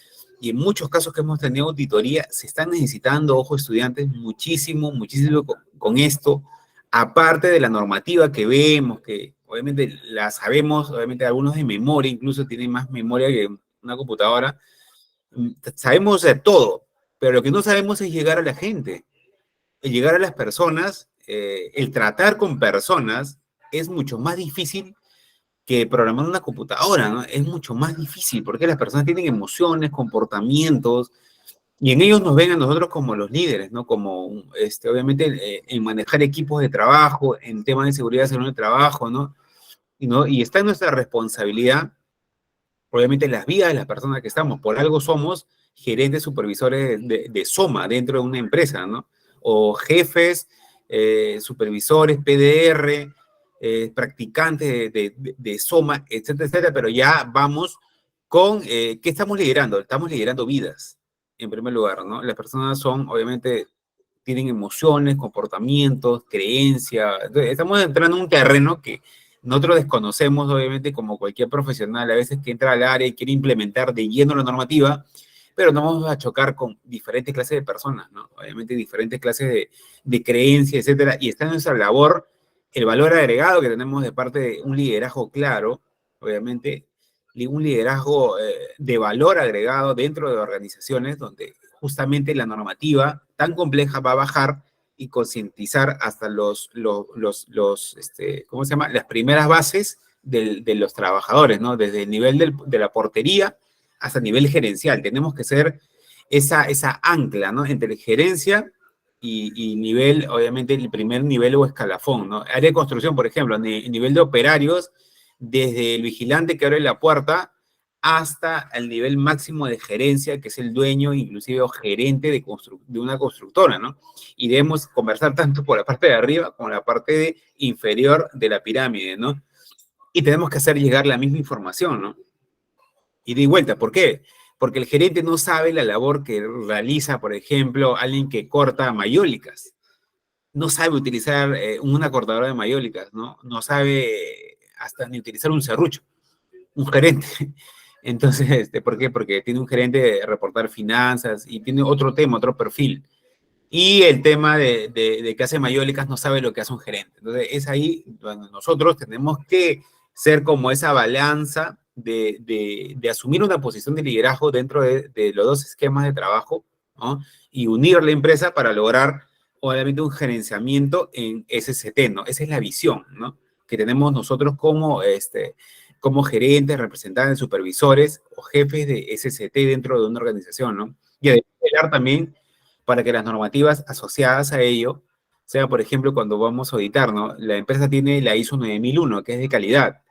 A: y en muchos casos que hemos tenido auditoría, se están necesitando, ojo, estudiantes, muchísimo con esto, aparte de la normativa que vemos, que obviamente la sabemos, obviamente algunos de memoria, incluso tienen más memoria que una computadora, sabemos de todo, pero lo que no sabemos es llegar a la gente, el llegar a las personas, el tratar con personas es mucho más difícil que programar una computadora, ¿no? Es mucho más difícil porque las personas tienen emociones, comportamientos, y en ellos nos ven a nosotros como los líderes, ¿no? Como, obviamente, en manejar equipos de trabajo, en temas de seguridad en el trabajo, ¿no? Y está en nuestra responsabilidad, obviamente, las vidas de las personas que estamos. Por algo somos gerentes supervisores de SOMA dentro de una empresa, ¿no? O jefes, supervisores, PDR, practicantes de SOMA, etcétera, etcétera, pero ya vamos con, ¿qué estamos liderando? Estamos liderando vidas, en primer lugar, ¿no? Las personas son, obviamente, tienen emociones, comportamientos, creencias. Entonces, estamos entrando en un terreno que nosotros desconocemos, obviamente, como cualquier profesional, a veces que entra al área y quiere implementar de lleno la normativa, pero nos vamos a chocar con diferentes clases de personas, ¿no? Obviamente, diferentes clases de creencias, etcétera, y está en nuestra labor el valor agregado que tenemos de parte de un liderazgo claro, obviamente, un liderazgo de valor agregado dentro de organizaciones donde justamente la normativa tan compleja va a bajar y concientizar hasta ¿cómo se llama? Las primeras bases de los trabajadores, ¿no? Desde el nivel de la portería hasta el nivel gerencial. Tenemos que ser esa ancla, ¿no? Entre gerencia y nivel, obviamente, el primer nivel o escalafón, ¿no? Área de construcción, por ejemplo, nivel de operarios, desde el vigilante que abre la puerta hasta el nivel máximo de gerencia, que es el dueño, inclusive o gerente de una constructora, ¿no? Y debemos conversar tanto por la parte de arriba como la parte inferior de la pirámide, ¿no? Y tenemos que hacer llegar la misma información, ¿no? Y de vuelta, ¿por qué? Porque el gerente no sabe la labor que realiza, por ejemplo, alguien que corta mayólicas. No sabe utilizar una cortadora de mayólicas, ¿no? No sabe hasta ni utilizar un serrucho, un gerente. Entonces, ¿por qué? Porque tiene un gerente de reportar finanzas y tiene otro tema, otro perfil. Y el tema de que hace mayólicas no sabe lo que hace un gerente. Entonces, es ahí donde nosotros tenemos que ser como esa balanza de asumir una posición de liderazgo dentro de los dos esquemas de trabajo, ¿no? Y unir la empresa para lograr, obviamente, un gerenciamiento en SCT, ¿no? Esa es la visión, ¿no? Que tenemos nosotros como gerentes, representantes, supervisores o jefes de SCT dentro de una organización, ¿no? Y de velar también para que las normativas asociadas a ello, sea, por ejemplo, cuando vamos a auditar, ¿no? La empresa tiene la ISO 9001, que es de calidad,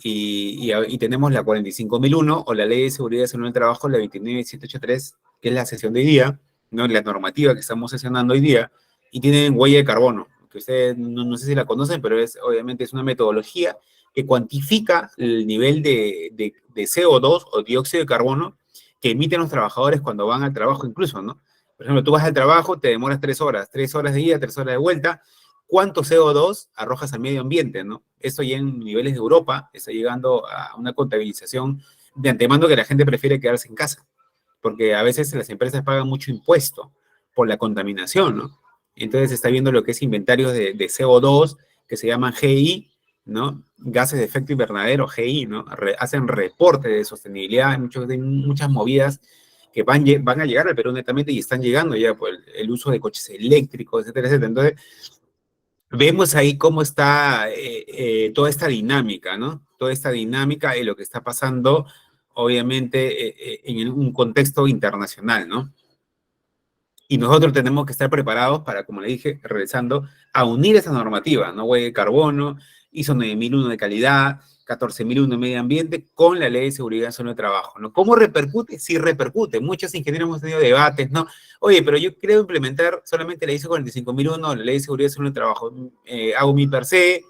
A: y tenemos la 45001, o la Ley de Seguridad y Salud en el Trabajo, la 29783, que es la sesión de hoy día, ¿no? La normativa que estamos sesionando hoy día, y tienen huella de carbono, que ustedes no sé si la conocen, pero obviamente es una metodología que cuantifica el nivel de CO2 o dióxido de carbono que emiten los trabajadores cuando van al trabajo incluso, ¿no? Por ejemplo, tú vas al trabajo, te demoras 3 horas de ida, 3 horas de vuelta. ¿Cuánto CO2 arrojas al medio ambiente, no? Eso ya en niveles de Europa está llegando a una contabilización de antemano que la gente prefiere quedarse en casa, porque a veces las empresas pagan mucho impuesto por la contaminación, ¿no? Entonces se está viendo lo que es inventarios de CO2 que se llaman GI, ¿no? Gases de efecto invernadero, GI, ¿no? Hacen reporte de sostenibilidad, hay muchas movidas que van a llegar al Perú netamente y están llegando ya por el uso de coches eléctricos, etcétera, etcétera. Entonces, vemos ahí cómo está toda esta dinámica, ¿no? Toda esta dinámica y lo que está pasando, obviamente, en un contexto internacional, ¿no? Y nosotros tenemos que estar preparados para, como le dije, regresando, a unir esa normativa, ¿no? Huella de carbono, ISO 9001 de calidad, 14001 de medio ambiente, con la Ley de Seguridad en Salud de Trabajo, ¿no? ¿Cómo repercute? Sí repercute. Muchos ingenieros hemos tenido debates, ¿no? Oye, pero yo quiero implementar solamente la ISO 45001, la Ley de Seguridad en Salud de Trabajo. Hago mi per se,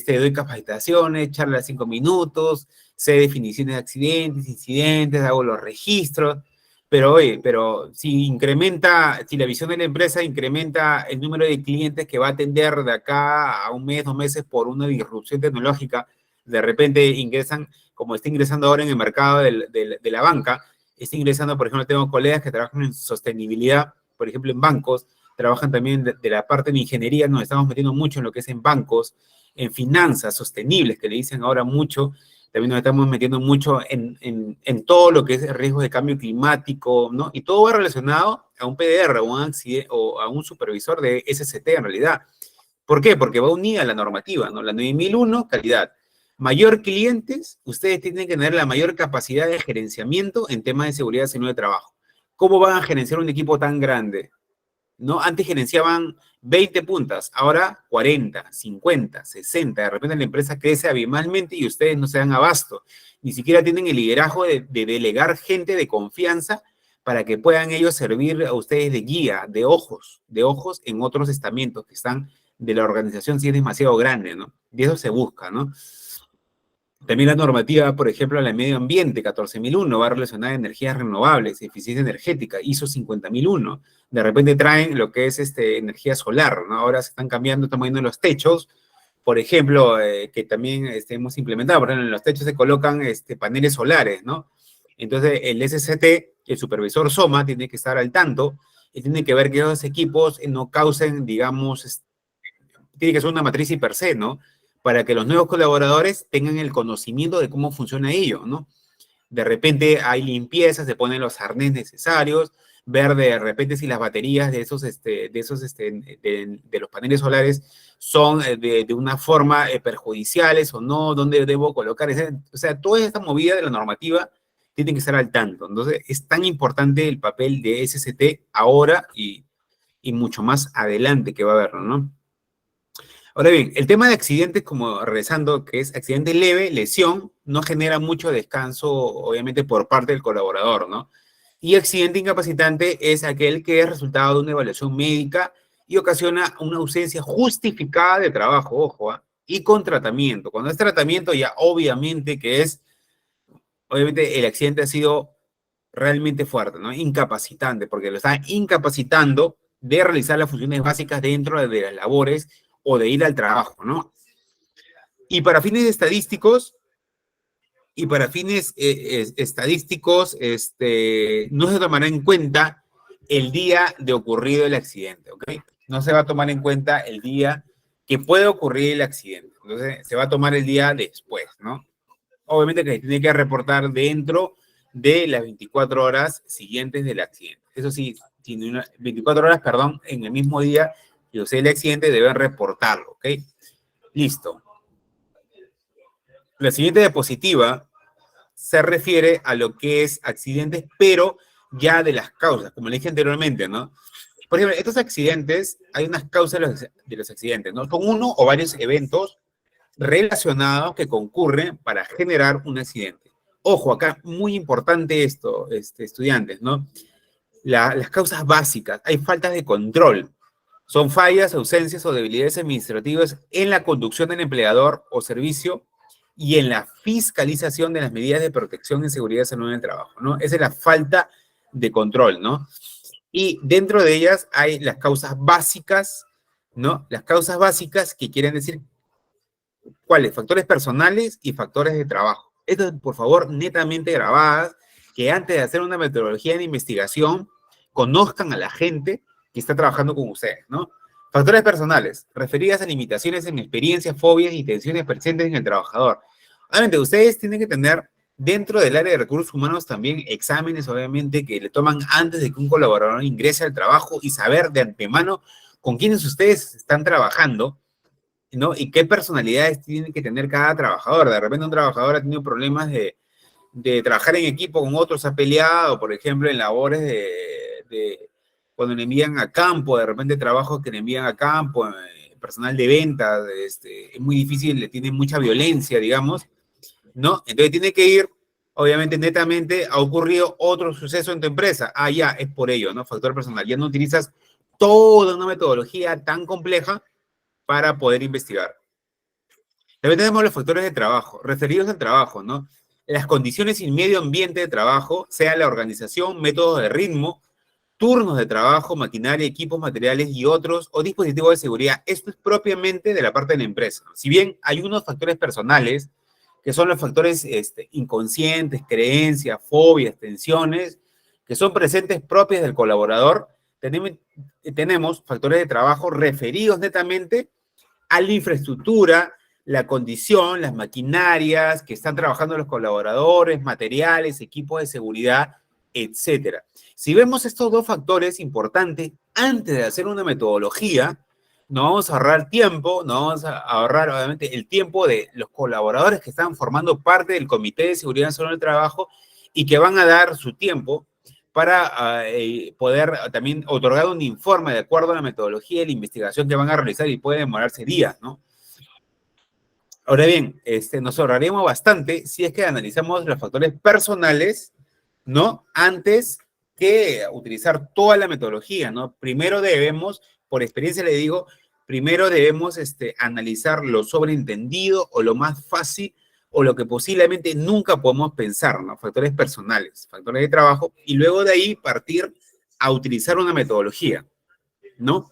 A: doy capacitaciones, charla de 5 minutos, sé definiciones de accidentes, incidentes, hago los registros. Pero oye, si la visión de la empresa incrementa el número de clientes que va a atender de acá a un mes, 2 meses por una disrupción tecnológica, de repente ingresan, como está ingresando ahora en el mercado de la banca, está ingresando, por ejemplo, tengo colegas que trabajan en sostenibilidad, por ejemplo, en bancos, trabajan también de la parte de ingeniería, nos estamos metiendo mucho en lo que es en bancos, en finanzas sostenibles, que le dicen ahora mucho, también nos estamos metiendo mucho en todo lo que es el riesgo de cambio climático, ¿no? Y todo va relacionado a un PDR o a un supervisor de SCT en realidad. ¿Por qué? Porque va unida a la normativa, ¿no? La 9001, calidad. Mayor clientes, ustedes tienen que tener la mayor capacidad de gerenciamiento en temas de seguridad y salud de trabajo. ¿Cómo van a gerenciar un equipo tan grande? ¿No? Antes gerenciaban 20 puntas, ahora 40, 50, 60. De repente la empresa crece abismalmente y ustedes no se dan abasto. Ni siquiera tienen el liderazgo de delegar gente de confianza para que puedan ellos servir a ustedes de guía, de ojos en otros estamentos que están de la organización si es demasiado grande, ¿no? Y eso se busca, ¿no? También la normativa, por ejemplo, la de medio ambiente, 14.001, va relacionada a energías renovables, eficiencia energética, ISO 50.001. De repente traen lo que es energía solar, ¿no? Ahora se están cambiando, están moviendo los techos, por ejemplo, que también hemos implementado, por ejemplo, en los techos se colocan paneles solares, ¿no? Entonces, el SCT, el supervisor SOMA, tiene que estar al tanto y tiene que ver que esos equipos no causen, digamos, tiene que ser una matriz per se, ¿no? Para que los nuevos colaboradores tengan el conocimiento de cómo funciona ello, ¿no? De repente hay limpiezas, se ponen los arnés necesarios, ver de repente si las baterías de los paneles solares son de una forma perjudiciales o no, dónde debo colocar, o sea, toda esta movida de la normativa tiene que estar al tanto. Entonces, es tan importante el papel de SCT ahora y mucho más adelante que va a haberlo, ¿no? Ahora bien, el tema de accidentes, como regresando, que es accidente leve, lesión, no genera mucho descanso, obviamente, por parte del colaborador, ¿no? Y accidente incapacitante es aquel que es resultado de una evaluación médica y ocasiona una ausencia justificada de trabajo, ojo, y con tratamiento. Cuando es tratamiento, ya obviamente que es, obviamente el accidente ha sido realmente fuerte, ¿no? Incapacitante, porque lo está incapacitando de realizar las funciones básicas dentro de las labores o de ir al trabajo, ¿no? Y para fines estadísticos, no se tomará en cuenta el día de ocurrido el accidente, ¿ok? No se va a tomar en cuenta el día que puede ocurrir el accidente. Entonces, se va a tomar el día después, ¿no? Obviamente que se tiene que reportar dentro de las 24 horas siguientes del accidente. Eso sí, 24 horas, perdón, en el mismo día que sucede el accidente deben reportarlo, ¿ok? Listo. La siguiente diapositiva se refiere a lo que es accidentes, pero ya de las causas, como le dije anteriormente, ¿no? Por ejemplo, estos accidentes, hay unas causas de los accidentes, ¿no? Son uno o varios eventos relacionados que concurren para generar un accidente. Ojo, acá muy importante esto, estudiantes, ¿no? Las causas básicas, hay faltas de control. Son fallas, ausencias o debilidades administrativas en la conducción del empleador o servicio y en la fiscalización de las medidas de protección y seguridad y salud en el trabajo, ¿no? Esa es la falta de control, ¿no? Y dentro de ellas hay las causas básicas, ¿no? Las causas básicas que quieren decir ¿cuáles? Factores personales y factores de trabajo. Esto, por favor, netamente grabadas, que antes de hacer una metodología de investigación, conozcan a la gente que está trabajando con ustedes, ¿no? Factores personales, referidas a limitaciones en experiencias, fobias y tensiones presentes en el trabajador. Obviamente, ustedes tienen que tener dentro del área de recursos humanos también exámenes, obviamente, que le toman antes de que un colaborador ingrese al trabajo y saber de antemano con quiénes ustedes están trabajando, ¿no? Y qué personalidades tiene que tener cada trabajador. De repente un trabajador ha tenido problemas de trabajar en equipo con otros, ha peleado, por ejemplo, en labores cuando le envían a campo, de repente trabajos que le envían a campo, personal de ventas, es muy difícil, le tiene mucha violencia, digamos, ¿no? Entonces tiene que ir, obviamente, netamente, ha ocurrido otro suceso en tu empresa. Ah, ya, es por ello, ¿no? Factor personal. Ya no utilizas toda una metodología tan compleja para poder investigar. También tenemos los factores de trabajo, referidos al trabajo, ¿no? Las condiciones y medio ambiente de trabajo, sea la organización, métodos de ritmo, turnos de trabajo, maquinaria, equipos, materiales y otros, o dispositivos de seguridad. Esto es propiamente de la parte de la empresa. Si bien hay unos factores personales, que son los factores inconscientes, creencias, fobias, tensiones, que son presentes propias del colaborador, tenemos factores de trabajo referidos netamente a la infraestructura, la condición, las maquinarias que están trabajando los colaboradores, materiales, equipos de seguridad, etcétera. Si vemos estos dos factores importantes antes de hacer una metodología, nos vamos a ahorrar tiempo, nos vamos a ahorrar obviamente el tiempo de los colaboradores que están formando parte del Comité de Seguridad Nacional del Trabajo y que van a dar su tiempo para poder también otorgar un informe de acuerdo a la metodología y la investigación que van a realizar y puede demorarse días, ¿no? Ahora bien, nos ahorraríamos bastante si es que analizamos los factores personales, ¿no? Antes que utilizar toda la metodología, ¿no? Primero debemos, por experiencia le digo, primero debemos analizar lo sobreentendido o lo más fácil o lo que posiblemente nunca podemos pensar, ¿no? Factores personales, factores de trabajo, y luego de ahí partir a utilizar una metodología, ¿no?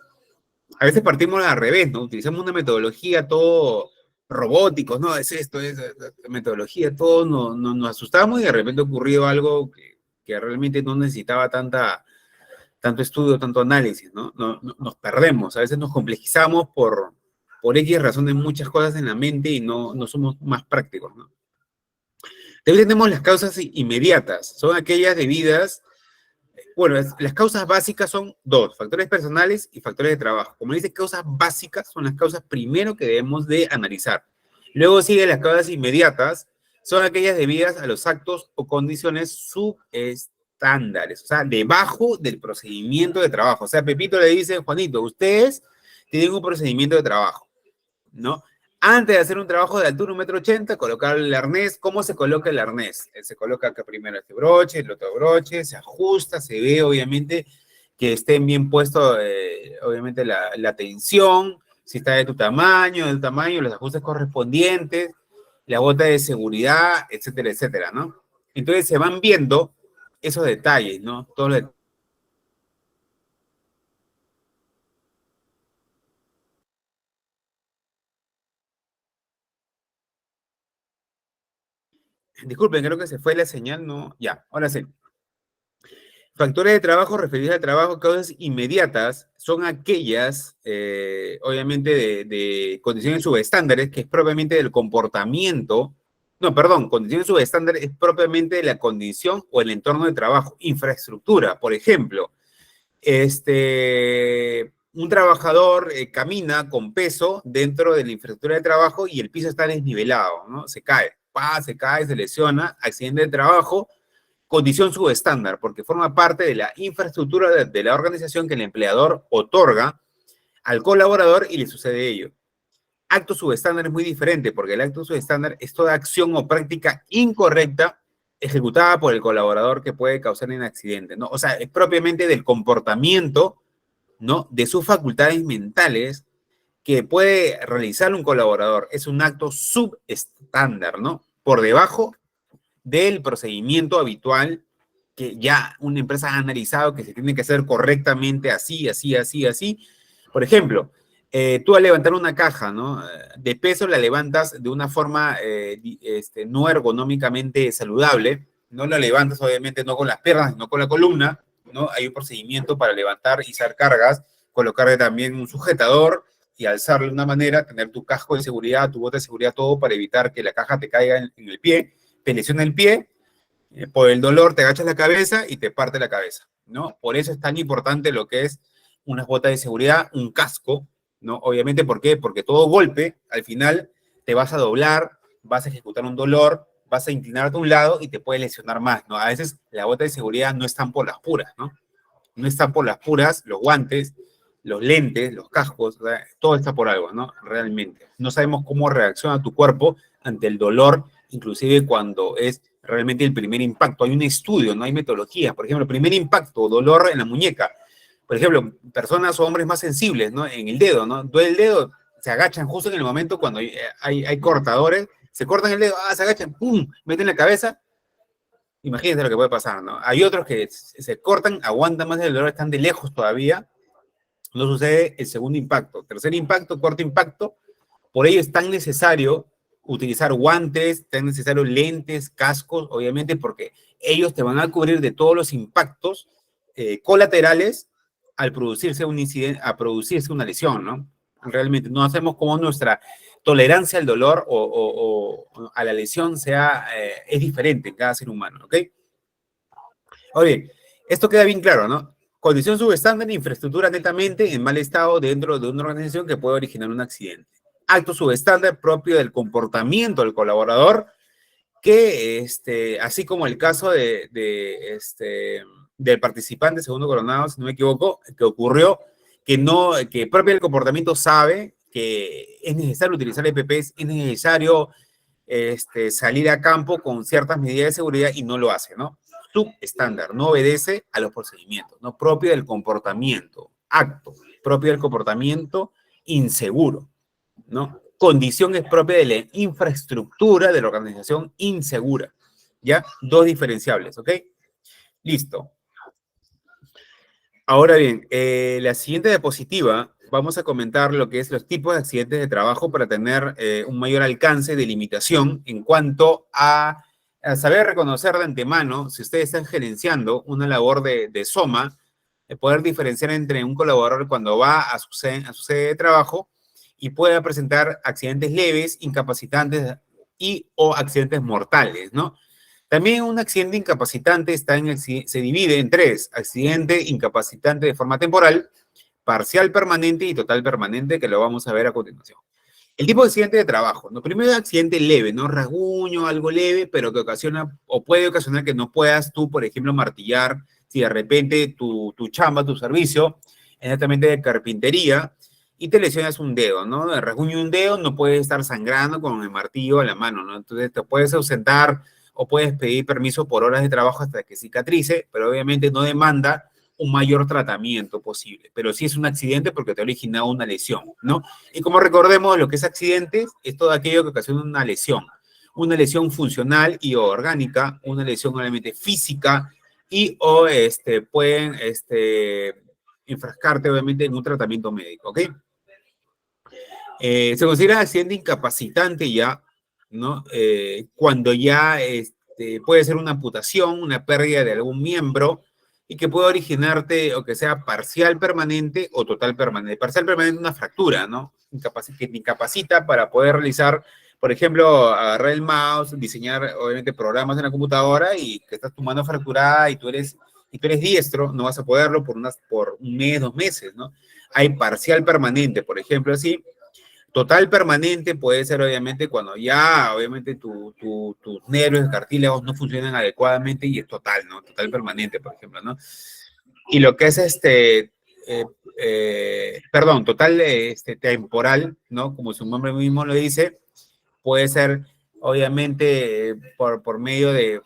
A: A veces partimos al revés, ¿no? Utilizamos una metodología todo robóticos, ¿no? Es esto, es metodología, todos nos asustamos y de repente ocurrió algo que realmente no necesitaba tanto estudio, tanto análisis, ¿no? Nos perdemos, a veces nos complejizamos por X razón de muchas cosas en la mente y no somos más prácticos, ¿no? También tenemos las causas inmediatas, son aquellas debidas, bueno, las causas básicas son dos, factores personales y factores de trabajo. Como dice, causas básicas son las causas primero que debemos de analizar. Luego siguen las causas inmediatas, son aquellas debidas a los actos o condiciones subestándares, o sea, debajo del procedimiento de trabajo. O sea, Pepito le dice, Juanito, ustedes tienen un procedimiento de trabajo, ¿no? Antes de hacer un trabajo de altura 1,80 m, colocar el arnés. ¿Cómo se coloca el arnés? Se coloca acá primero este broche, el otro broche, se ajusta, se ve obviamente que estén bien puestos, obviamente la tensión, si está de tu tamaño, del tamaño, los ajustes correspondientes, la bota de seguridad, etcétera, etcétera, ¿no? Entonces se van viendo esos detalles, ¿no? Todos los detalles. Disculpen, creo que se fue la señal, ¿no? Ya, ahora sí. Factores de trabajo referidos al trabajo, causas inmediatas, son aquellas, obviamente, de condiciones subestándares, que es propiamente del comportamiento. No, perdón, condiciones subestándares es propiamente de la condición o el entorno de trabajo. Infraestructura, por ejemplo, un trabajador camina con peso dentro de la infraestructura de trabajo y el piso está desnivelado, ¿no? Se cae, se cae, se lesiona, accidente de trabajo, condición subestándar, porque forma parte de la infraestructura de la organización que el empleador otorga al colaborador y le sucede ello. Acto subestándar es muy diferente, porque el acto subestándar es toda acción o práctica incorrecta ejecutada por el colaborador que puede causar un accidente, ¿no? O sea, es propiamente del comportamiento, ¿no? De sus facultades mentales que puede realizar un colaborador. Es un acto subestándar, ¿no? Por debajo del procedimiento habitual que ya una empresa ha analizado que se tiene que hacer correctamente así, así, así, así. Por ejemplo, tú al levantar una caja, ¿no? De peso la levantas de una forma no ergonómicamente saludable, no la levantas obviamente no con las piernas, sino con la columna, ¿no? Hay un procedimiento para levantar y izar cargas, colocarle también un sujetador y alzarlo de una manera, tener tu casco de seguridad, tu bota de seguridad, todo para evitar que la caja te caiga en el pie, te lesiona el pie, por el dolor te agachas la cabeza y te parte la cabeza, ¿no? Por eso es tan importante lo que es unas botas de seguridad, un casco, ¿no? Obviamente, ¿por qué? Porque todo golpe, al final, te vas a doblar, vas a ejecutar un dolor, vas a inclinarte a un lado y te puede lesionar más, ¿no? A veces las botas de seguridad no están por las puras, ¿no? No están por las puras, los guantes, los lentes, los cascos, o sea, todo está por algo, ¿no? Realmente. No sabemos cómo reacciona tu cuerpo ante el dolor, inclusive cuando es realmente el primer impacto. Hay un estudio, no hay metodología. Por ejemplo, primer impacto, dolor en la muñeca. Por ejemplo, personas o hombres más sensibles, ¿no? En el dedo, ¿no? Duele el dedo, se agachan justo en el momento cuando hay cortadores, se cortan el dedo, se agachan, ¡pum!, meten la cabeza. Imagínense lo que puede pasar, ¿no? Hay otros que se cortan, aguantan más el dolor, están de lejos todavía. No sucede el segundo impacto. Tercer impacto, cuarto impacto. Por ello es tan necesario utilizar guantes, tan necesario lentes, cascos, obviamente, porque ellos te van a cubrir de todos los impactos colaterales al producirse un incidente, a producirse una lesión, ¿no? realmente. No hacemos como nuestra tolerancia al dolor o a la lesión es diferente en cada ser humano, ¿ok? Oye, esto queda bien claro, ¿no? Condición subestándar, infraestructura netamente en mal estado dentro de una organización que puede originar un accidente. Acto subestándar propio del comportamiento del colaborador, que así como el caso del participante segundo coronado, si no me equivoco, que ocurrió, que propio del comportamiento sabe que es necesario utilizar EPPs, es necesario salir a campo con ciertas medidas de seguridad y no lo hace, ¿no? Subestándar, no obedece a los procedimientos, no propio del comportamiento, acto, propio del comportamiento inseguro, ¿no? Condición es propia de la infraestructura de la organización insegura, ¿ya? Dos diferenciables, ¿ok? Listo. Ahora bien, la siguiente diapositiva, vamos a comentar lo que es los tipos de accidentes de trabajo para tener un mayor alcance de limitación en cuanto a saber reconocer de antemano, si ustedes están gerenciando una labor de SOMA, poder diferenciar entre un colaborador cuando va a su sede de trabajo y pueda presentar accidentes leves, incapacitantes o accidentes mortales, ¿no? También un accidente incapacitante se divide en tres: accidente incapacitante de forma temporal, parcial permanente y total permanente, que lo vamos a ver a continuación. El tipo de accidente de trabajo, ¿no? Primero, accidente leve, ¿no? Rasguño, algo leve, pero que ocasiona o puede ocasionar que no puedas tú, por ejemplo, martillar, si de repente tu chamba, tu servicio, es netamente de carpintería, y te lesionas un dedo, ¿no? El rasguño de un dedo no puede estar sangrando con el martillo a la mano, ¿no? Entonces te puedes ausentar o puedes pedir permiso por horas de trabajo hasta que cicatrice, pero obviamente no demanda un mayor tratamiento posible, pero sí es un accidente porque te ha originado una lesión, ¿no? Y como recordemos, lo que es accidente es todo aquello que ocasiona una lesión funcional y orgánica, una lesión obviamente física o pueden enfrascarte obviamente en un tratamiento médico, ¿ok? Se considera accidente incapacitante ya, ¿no? Cuando ya puede ser una amputación, una pérdida de algún miembro y que puede originarte o que sea parcial permanente o total permanente. Parcial permanente, una fractura, ¿no? Que te incapacita para poder realizar, por ejemplo, agarrar el mouse, diseñar obviamente programas en la computadora y que estás tu mano fracturada y tú eres diestro, no vas a poderlo por un mes, 2 meses, ¿no? Hay parcial permanente, por ejemplo, así. Total permanente puede ser obviamente cuando ya obviamente tus nervios, cartílagos no funcionan adecuadamente y es total, ¿no? Total permanente, por ejemplo, ¿no? Y lo que es total temporal, ¿no? Como su nombre mismo lo dice, puede ser obviamente por medio de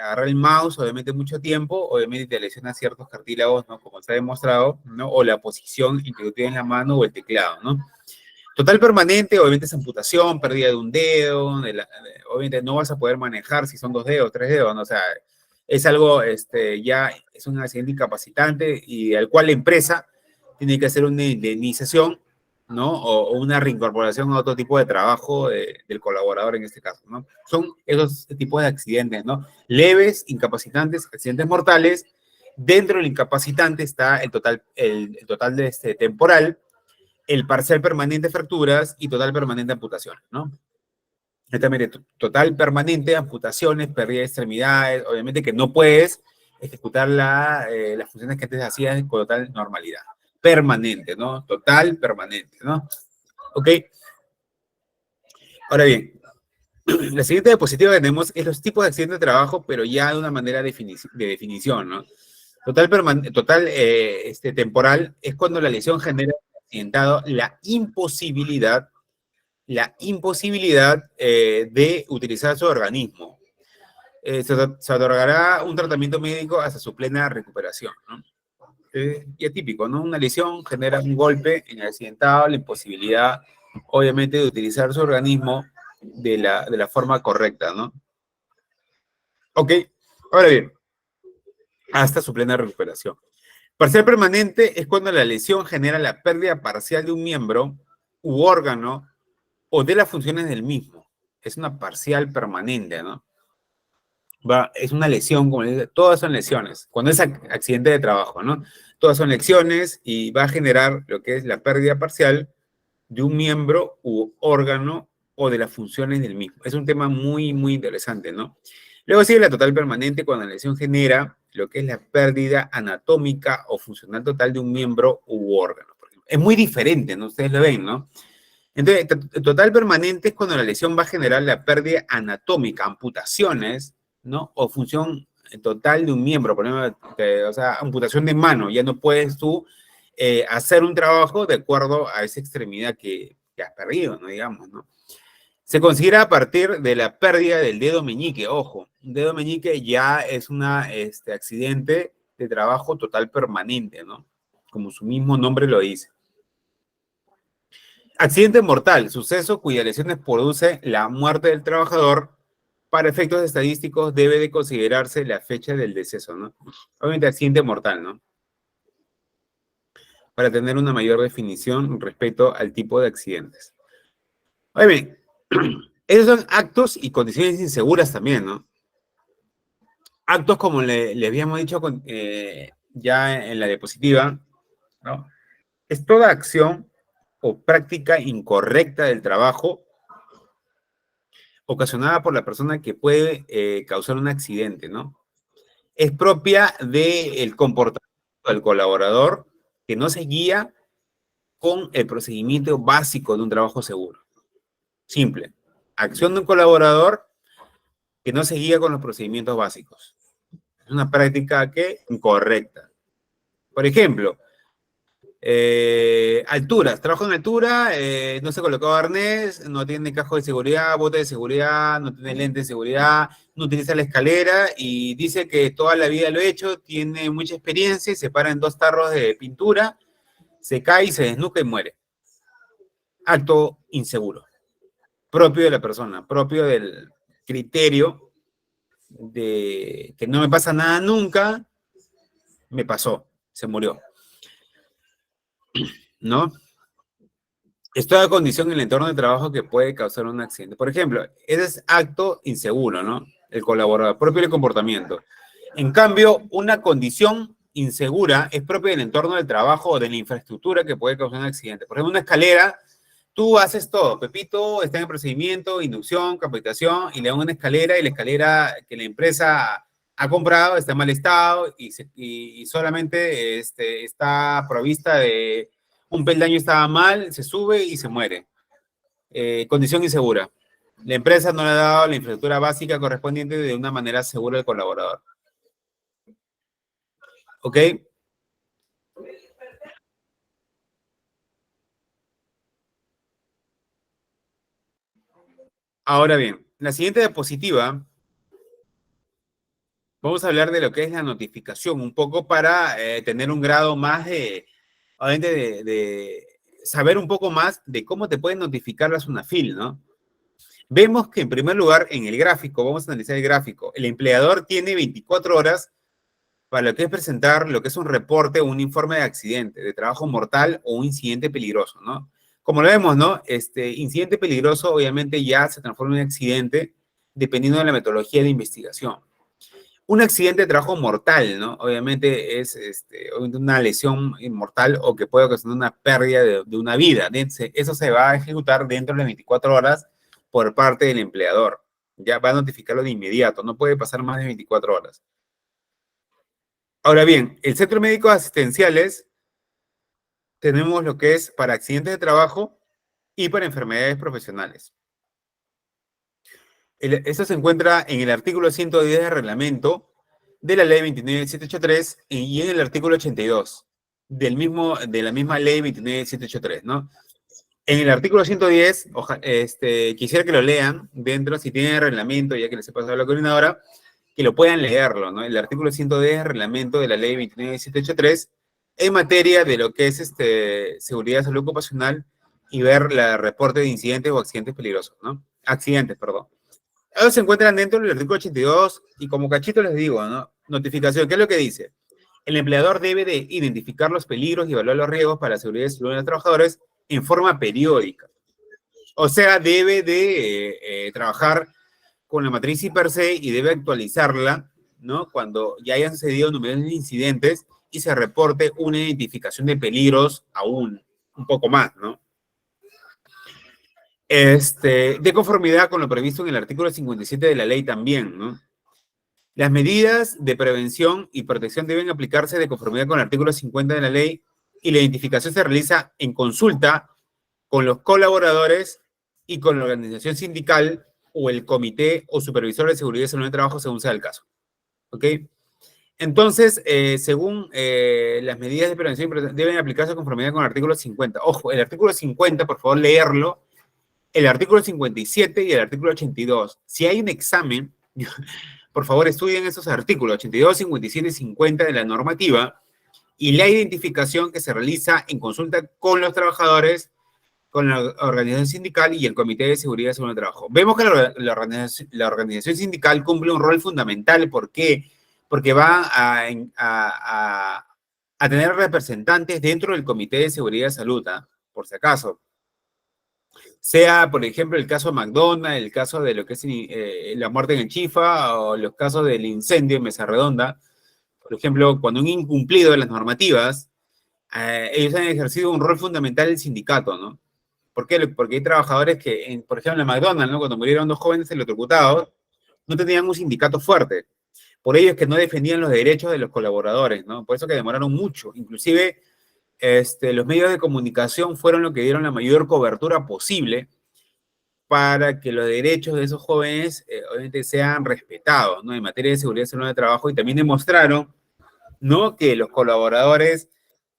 A: agarrar el mouse, obviamente mucho tiempo, obviamente te lesiona ciertos cartílagos, ¿no? Como se ha demostrado, ¿no? O la posición en que tú tienes la mano o el teclado, ¿no? Total permanente, obviamente es amputación, pérdida de un dedo, obviamente no vas a poder manejar si son 2 dedos, 3 dedos, ¿no? O sea, es algo, ya es un accidente incapacitante y al cual la empresa tiene que hacer una indemnización, ¿no? O una reincorporación a otro tipo de trabajo del colaborador en este caso, ¿no? Son esos tipos de accidentes, ¿no? Leves, incapacitantes, accidentes mortales. Dentro del incapacitante está el total temporal, el parcial permanente fracturas y total permanente amputaciones, ¿no? Total permanente amputaciones, pérdida de extremidades, obviamente que no puedes ejecutar las funciones que antes hacías con total normalidad. Permanente, ¿no? Total permanente, ¿no? ¿Ok? Ahora bien, la siguiente diapositiva que tenemos es los tipos de accidentes de trabajo, pero ya de una manera de definición, ¿no? Total temporal es cuando la lesión genera accidentado la imposibilidad de utilizar su organismo. Se otorgará un tratamiento médico hasta su plena recuperación, ¿no? Y es típico, ¿no? Una lesión genera un golpe en el accidentado, la imposibilidad, obviamente, de utilizar su organismo de la forma correcta, ¿no? Ok, ahora bien, hasta su plena recuperación. Parcial permanente es cuando la lesión genera la pérdida parcial de un miembro u órgano o de las funciones del mismo. Es una parcial permanente, ¿no? Es una lesión, como les digo, todas son lesiones. Cuando es accidente de trabajo, ¿no? Todas son lesiones y va a generar lo que es la pérdida parcial de un miembro u órgano o de las funciones del mismo. Es un tema muy, muy interesante, ¿no? Luego sigue la total permanente, cuando la lesión genera lo que es la pérdida anatómica o funcional total de un miembro u órgano. Es muy diferente, ¿no? Ustedes lo ven, ¿no? Entonces, total permanente es cuando la lesión va a generar la pérdida anatómica, amputaciones, ¿no? O función total de un miembro, por ejemplo, o sea, amputación de mano. Ya no puedes tú hacer un trabajo de acuerdo a esa extremidad que has perdido, ¿no? Digamos, ¿no? Se considera a partir de la pérdida del dedo meñique. Ojo, un dedo meñique ya es un accidente de trabajo total permanente, ¿no? Como su mismo nombre lo dice. Accidente mortal, suceso cuyas lesiones produce la muerte del trabajador. Para efectos estadísticos debe de considerarse la fecha del deceso, ¿no? Obviamente accidente mortal, ¿no? Para tener una mayor definición respecto al tipo de accidentes. Obviamente, esos son actos y condiciones inseguras también, ¿no? Actos, como le habíamos dicho ya en la diapositiva, ¿no? Es toda acción o práctica incorrecta del trabajo ocasionada por la persona que puede causar un accidente, ¿no? Es propia del comportamiento del colaborador que no se guía con el procedimiento básico de un trabajo seguro. Simple. Acción de un colaborador que no se guía con los procedimientos básicos. Es una práctica que incorrecta. Por ejemplo, alturas, trabajo en altura, no se colocó arnés, no tiene casco de seguridad, bote de seguridad, no tiene lente de seguridad, no utiliza la escalera y dice que toda la vida lo ha hecho, tiene mucha experiencia y se para en 2 tarros de pintura, se cae, se desnuca y muere. Acto inseguro, propio de la persona, propio del criterio de que no me pasa nada nunca, me pasó, se murió, ¿no? Es toda condición en el entorno de trabajo que puede causar un accidente. Por ejemplo, ese es acto inseguro, ¿no? El colaborador, propio del comportamiento. En cambio, una condición insegura es propia del entorno del trabajo o de la infraestructura que puede causar un accidente. Por ejemplo, una escalera, tú haces todo. Pepito está en el procedimiento, inducción, capacitación, y le dan una escalera, y la escalera que la empresa ha comprado está en mal estado y solamente está provista de un peldaño, estaba mal, se sube y se muere. Condición insegura. La empresa no le ha dado la infraestructura básica correspondiente de una manera segura al colaborador. ¿Ok? Ahora bien, la siguiente diapositiva, vamos a hablar de lo que es la notificación, un poco para tener un grado más obviamente de saber un poco más de cómo te pueden notificar la SUNAFIL, ¿no? Vemos que en primer lugar, en el gráfico, vamos a analizar el gráfico, el empleador tiene 24 horas para lo que es presentar lo que es un reporte o un informe de accidente, de trabajo mortal o un incidente peligroso, ¿no? Como lo vemos, ¿no? Incidente peligroso obviamente ya se transforma en accidente dependiendo de la metodología de investigación. Un accidente de trabajo mortal, ¿no? Obviamente es una lesión mortal o que puede ocasionar una pérdida de una vida. Eso se va a ejecutar dentro de las 24 horas por parte del empleador. Ya va a notificarlo de inmediato, no puede pasar más de 24 horas. Ahora bien, el centro médico asistenciales tenemos lo que es para accidentes de trabajo y para enfermedades profesionales. Esto se encuentra en el artículo 110 del reglamento de la ley 29783 y en el artículo 82 de la misma ley 29783, ¿no? En el artículo 110, quisiera que lo lean dentro, si tienen el reglamento, ya que les he pasado a la coordinadora, que lo puedan leerlo, ¿no? El artículo 110 del reglamento de la ley 29783 en materia de lo que es seguridad, salud ocupacional y ver el reporte de incidentes o accidentes peligrosos, ¿no? Accidentes, perdón. Ellos se encuentran dentro del artículo 82 y como cachito les digo, ¿no? Notificación, ¿qué es lo que dice? El empleador debe de identificar los peligros y evaluar los riesgos para la seguridad y salud de los trabajadores en forma periódica. O sea, debe de trabajar con la matriz per se y debe actualizarla, ¿no? Cuando ya hayan sucedido numerosos incidentes y se reporte una identificación de peligros aún un poco más, ¿no? De conformidad con lo previsto en el artículo 57 de la ley también, ¿no? Las medidas de prevención y protección deben aplicarse de conformidad con el artículo 50 de la ley y la identificación se realiza en consulta con los colaboradores y con la organización sindical o el comité o supervisor de seguridad y salud de trabajo según sea el caso. ¿Ok? Entonces, según las medidas de prevención deben aplicarse de conformidad con el artículo 50. Ojo, el artículo 50, por favor, leerlo. El artículo 57 y el artículo 82. Si hay un examen, por favor, estudien esos artículos 82, 57 y 50 de la normativa y la identificación que se realiza en consulta con los trabajadores, con la organización sindical y el Comité de Seguridad y Salud del Trabajo. Vemos que la organización sindical cumple un rol fundamental. ¿Por qué? Porque va a tener representantes dentro del Comité de Seguridad y Salud, por si acaso. Sea, por ejemplo, el caso de McDonald's, el caso de lo que es la muerte en el Chifa, o los casos del incendio en Mesa Redonda. Por ejemplo, cuando un incumplido de las normativas, ellos han ejercido un rol fundamental en el sindicato, ¿no? ¿Por qué? Porque hay trabajadores que, por ejemplo, en McDonald's, ¿no? Cuando murieron 2 jóvenes electrocutados, no tenían un sindicato fuerte. Por ello es que no defendían los derechos de los colaboradores, ¿no? Por eso que demoraron mucho. Inclusive, los medios de comunicación fueron los que dieron la mayor cobertura posible para que los derechos de esos jóvenes obviamente sean respetados, ¿no? En materia de seguridad y salud de trabajo, y también demostraron, ¿no? Que los colaboradores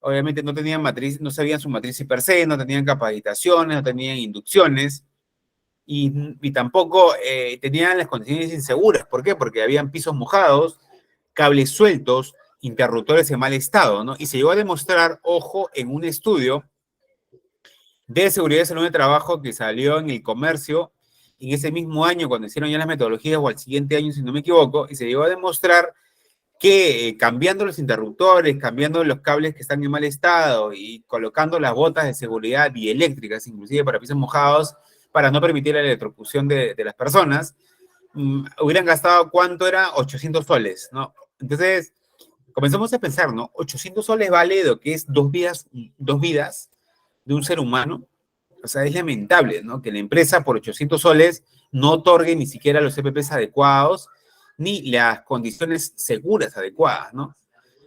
A: obviamente no tenían matriz, no sabían su matriz per se, no tenían capacitaciones, no tenían inducciones, y tampoco tenían las condiciones inseguras. ¿Por qué? Porque habían pisos mojados, cables sueltos, interruptores en mal estado, ¿no? Y se llegó a demostrar, ojo, en un estudio de seguridad y salud de trabajo que salió en El Comercio en ese mismo año, cuando hicieron ya las metodologías, o al siguiente año, si no me equivoco, y se llegó a demostrar que cambiando los interruptores, cambiando los cables que están en mal estado y colocando las botas de seguridad dieléctricas, inclusive para pisos mojados, para no permitir la electrocución de las personas, hubieran gastado, ¿cuánto era? 800 soles, ¿no? Entonces, comenzamos a pensar, ¿no? 800 soles vale lo que es dos vidas de un ser humano. O sea, es lamentable, ¿no? Que la empresa por 800 soles no otorgue ni siquiera los EPPs adecuados, ni las condiciones seguras adecuadas, ¿no?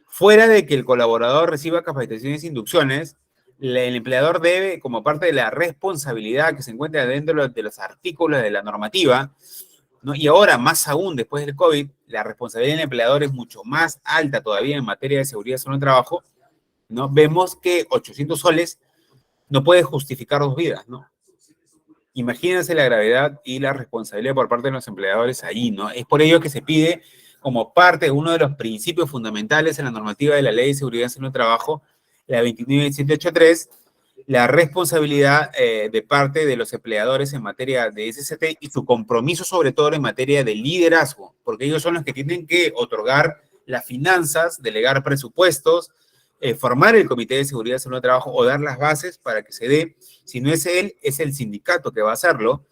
A: Fuera de que el colaborador reciba capacitaciones e inducciones, el empleador debe, como parte de la responsabilidad que se encuentra dentro de los artículos de la normativa, ¿no? Y ahora, más aún, después del COVID, la responsabilidad del empleador es mucho más alta todavía en materia de seguridad y salud del trabajo, ¿no? Vemos que 800 soles no puede justificar 2 vidas, ¿no? Imagínense la gravedad y la responsabilidad por parte de los empleadores ahí, ¿no? Es por ello que se pide, como parte de uno de los principios fundamentales en la normativa de la Ley de Seguridad y Salud del Trabajo, la 29783, la responsabilidad de parte de los empleadores en materia de SST y su compromiso sobre todo en materia de liderazgo, porque ellos son los que tienen que otorgar las finanzas, delegar presupuestos, formar el Comité de Seguridad y Salud del Trabajo o dar las bases para que se dé. Si no es él, es el sindicato que va a hacerlo.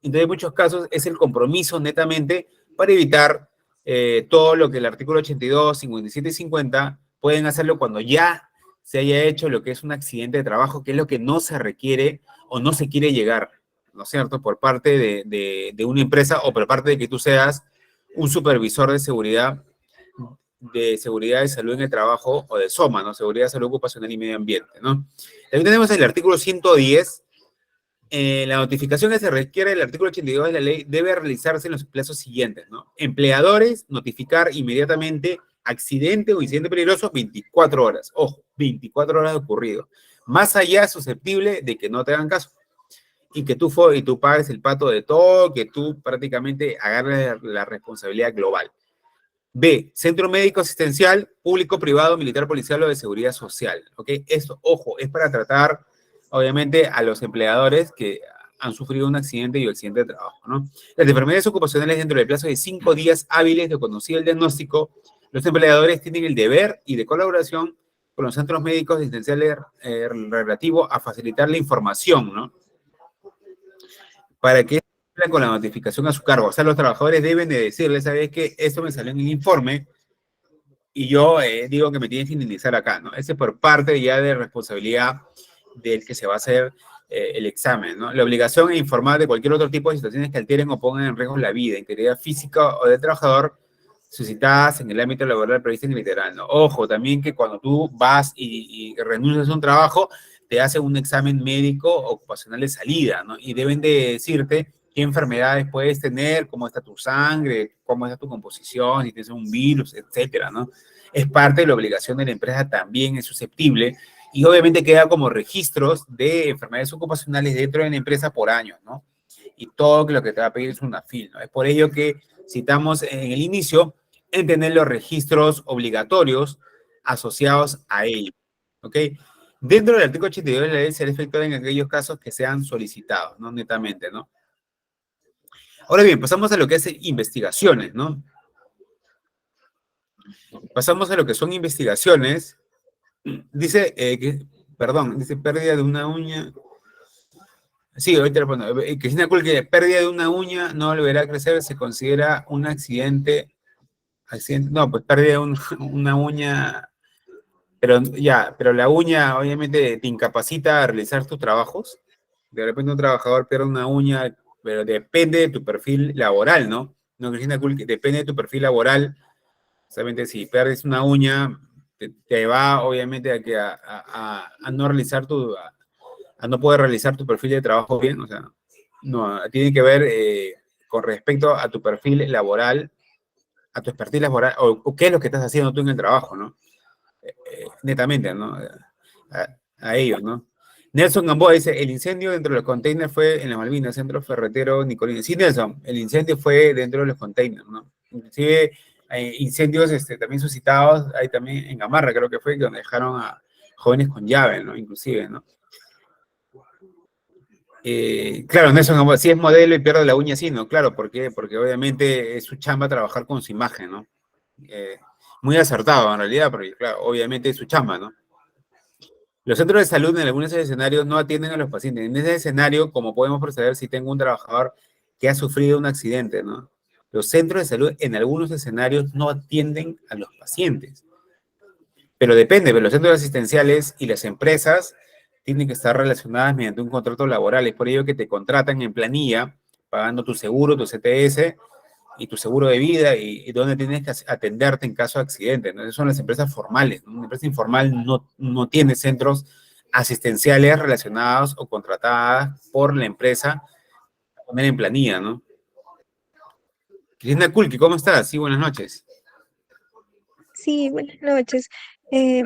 A: Entonces, en muchos casos es el compromiso netamente para evitar todo lo que el artículo 82, 57 y 50 pueden hacerlo cuando ya se haya hecho lo que es un accidente de trabajo, que es lo que no se requiere o no se quiere llegar, ¿no es cierto?, por parte de una empresa o por parte de que tú seas un supervisor de seguridad de salud en el trabajo o de SOMA, ¿no? Seguridad, salud ocupacional y medio ambiente, ¿no? También tenemos el artículo 110. La notificación que se requiere del artículo 82 de la ley debe realizarse en los plazos siguientes, ¿no? Empleadores, notificar inmediatamente accidente o incidente peligroso 24 horas. Ojo, 24 horas de ocurrido. Más allá, susceptible de que no te hagan caso. Y que tú pagues el pato de todo, que tú prácticamente agarres la responsabilidad global. B, centro médico asistencial, público, privado, militar, policial o de seguridad social, ¿ok? Esto, ojo, es para tratar, obviamente, a los empleadores que han sufrido un accidente y accidente de trabajo, ¿no? Las enfermedades ocupacionales dentro del plazo de 5 días hábiles de conocido el diagnóstico, los empleadores tienen el deber y de colaboración con los centros médicos asistenciales relativo a facilitar la información, ¿no? Para que con la notificación a su cargo. O sea, los trabajadores deben de decirle, ¿sabes qué? Esto me salió en el informe y yo digo que me tienen que indemnizar acá, ¿no? Ese es por parte ya de responsabilidad del que se va a hacer el examen, ¿no? La obligación es informar de cualquier otro tipo de situaciones que alteren o pongan en riesgo la vida, integridad física o del trabajador suscitadas en el ámbito laboral previsto en el literal, ¿no? Ojo, también que cuando tú vas y renuncias a un trabajo, te hacen un examen médico ocupacional de salida, ¿no? Y deben de decirte qué enfermedades puedes tener, cómo está tu sangre, cómo está tu composición, si tienes un virus, etcétera, ¿no? Es parte de la obligación de la empresa, también es susceptible, y obviamente queda como registros de enfermedades ocupacionales dentro de la empresa por año, ¿no? Y todo lo que te va a pedir es una FIL, ¿no? Es por ello que citamos en el inicio en tener los registros obligatorios asociados a ello, ¿ok? Dentro del artículo 82 de la ley será efectuado en aquellos casos que sean solicitados, ¿no? Netamente, ¿no? Ahora bien, pasamos a lo que es investigaciones, ¿no? Pasamos a lo que son investigaciones. Dice, dice pérdida de una uña. Sí, ahorita lo pongo. Cristina Kuhl, que pérdida de una uña no volverá a crecer, se considera un accidente. No, pues pérdida de una uña, pero ya, pero la uña obviamente te incapacita a realizar tus trabajos. De repente un trabajador pierde una uña, pero depende de tu perfil laboral, ¿no? No, Cristina Kuhl, que depende de tu perfil laboral. Solamente si pierdes una uña, te va obviamente a no realizar a no poder realizar tu perfil de trabajo bien, o sea, no, tiene que ver con respecto a tu perfil laboral, a tu expertise laboral, o qué es lo que estás haciendo tú en el trabajo, ¿no? Netamente, ¿no? A ellos, ¿no? Nelson Gamboa dice, el incendio dentro de los containers fue en las Malvinas, centro ferretero Nicolini. Sí, Nelson, el incendio fue dentro de los containers, ¿no? Inclusive hay incendios también suscitados, hay también en Gamarra, creo que fue, donde dejaron a jóvenes con llave, ¿no? Inclusive, ¿no? Claro, Nelson Gamboa, si es modelo y pierde la uña, sí, ¿no? Claro, ¿por qué? Porque obviamente es su chamba trabajar con su imagen, ¿no? Muy acertado en realidad, porque claro, obviamente es su chamba, ¿no? Los centros de salud en algunos escenarios no atienden a los pacientes. En ese escenario, ¿cómo podemos proceder si tengo un trabajador que ha sufrido un accidente, ¿no? Los centros de salud en algunos escenarios no atienden a los pacientes. Pero depende, pero los centros asistenciales y las empresas tienen que estar relacionadas mediante un contrato laboral. Es por ello que te contratan en planilla, pagando tu seguro, tu CTS y tu seguro de vida y dónde tienes que atenderte en caso de accidente, ¿no? Esas son las empresas formales, ¿no? Una empresa informal no tiene centros asistenciales relacionados o contratadas por la empresa a poner en planilla, ¿no? Cristina Kulki, ¿cómo estás? Sí, buenas noches.
B: Sí, buenas noches. Eh,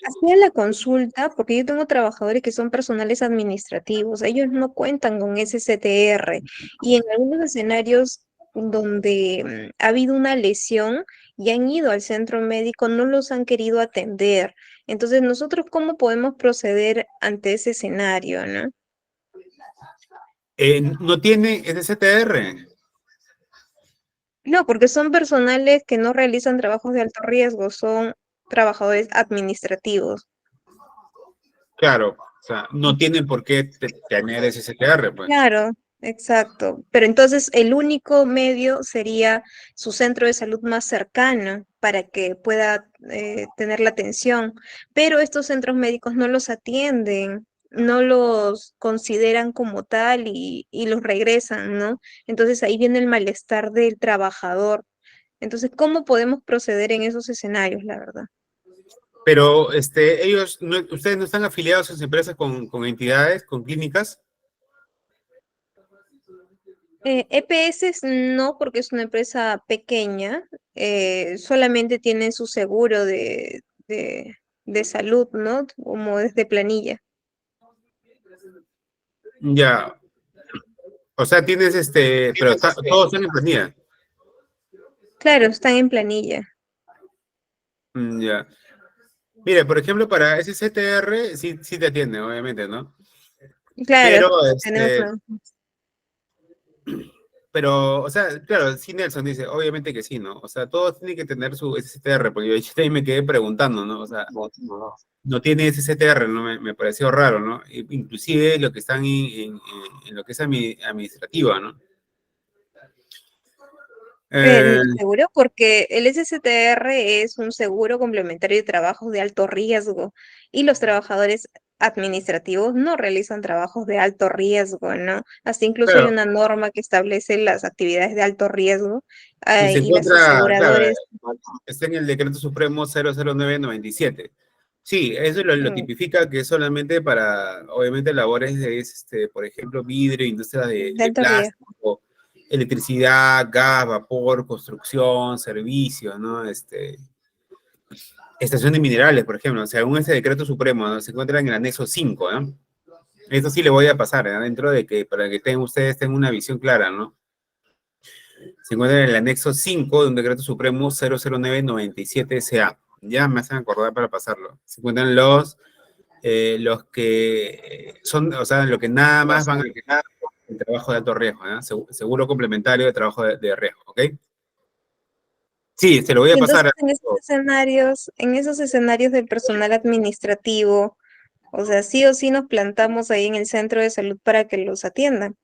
B: Hacía la consulta porque yo tengo trabajadores que son personales administrativos. Ellos no cuentan con ese CTR y en algunos escenarios donde ha habido una lesión y han ido al centro médico, no los han querido atender. Entonces, ¿nosotros cómo podemos proceder ante ese escenario, no?
A: ¿No tiene ese CTR?
B: No, porque son personales que no realizan trabajos de alto riesgo, son trabajadores administrativos.
A: Claro, o sea, no tienen por qué tener ese CTR, pues.
B: Claro, exacto. Pero entonces el único medio sería su centro de salud más cercano para que pueda tener la atención. Pero estos centros médicos no los atienden, no los consideran como tal y los regresan, ¿no? Entonces ahí viene el malestar del trabajador. Entonces, ¿cómo podemos proceder en esos escenarios, la verdad?
A: Pero ustedes no están afiliados a sus empresas con entidades, con clínicas.
B: EPS no, porque es una empresa pequeña, solamente tienen su seguro de salud, ¿no? Como desde planilla.
A: Ya, o sea, tienes pero todos están en planilla.
B: Claro, están en planilla.
A: Ya. Mire, por ejemplo, para ese CTR sí te atiende, obviamente, ¿no?
B: Claro,
A: Pero,
B: tenemos una-
A: o sea, claro, sí, Nelson dice, obviamente que sí, ¿no? O sea, todos tienen que tener su SCTR, porque yo también me quedé preguntando, ¿no? O sea, no tiene SCTR, ¿no? Me pareció raro, ¿no? Inclusive lo que están en lo que es administrativa, ¿no?
B: No
A: Eh,
B: seguro, porque el SSTR es un seguro complementario de trabajos de alto riesgo y los trabajadores administrativos no realizan trabajos de alto riesgo, ¿no? Hasta incluso hay
A: Claro,
B: una norma que establece las actividades de alto riesgo,
A: y se
B: y las
A: encuentra, claro,
B: aseguradores,
A: está en el decreto supremo 00997. Sí, eso lo
B: mm,
A: tipifica que es solamente para, obviamente, labores de, por ejemplo, vidrio, industria
B: de
A: de
B: alto riesgo.
A: plástico, electricidad, gas, vapor, construcción, servicios, ¿no? Extracción de minerales, por ejemplo, según este decreto supremo, ¿no? Se encuentra en el anexo 5, ¿no? Esto sí le voy a pasar, ¿no? Dentro de que, para que ustedes tengan una visión clara, ¿no? Se encuentra en el anexo 5 de un decreto supremo 00997-SA. Ya me hacen acordar para pasarlo. Se encuentran los que son, o sea, lo que nada más van a quedar el trabajo de alto riesgo, ¿no? Seguro complementario de trabajo de riesgo, ¿ok? Sí, se lo voy a
B: Y
A: pasar.
B: entonces en esos escenarios del personal administrativo, o sea, sí o sí nos plantamos ahí en el centro de salud para que los atiendan.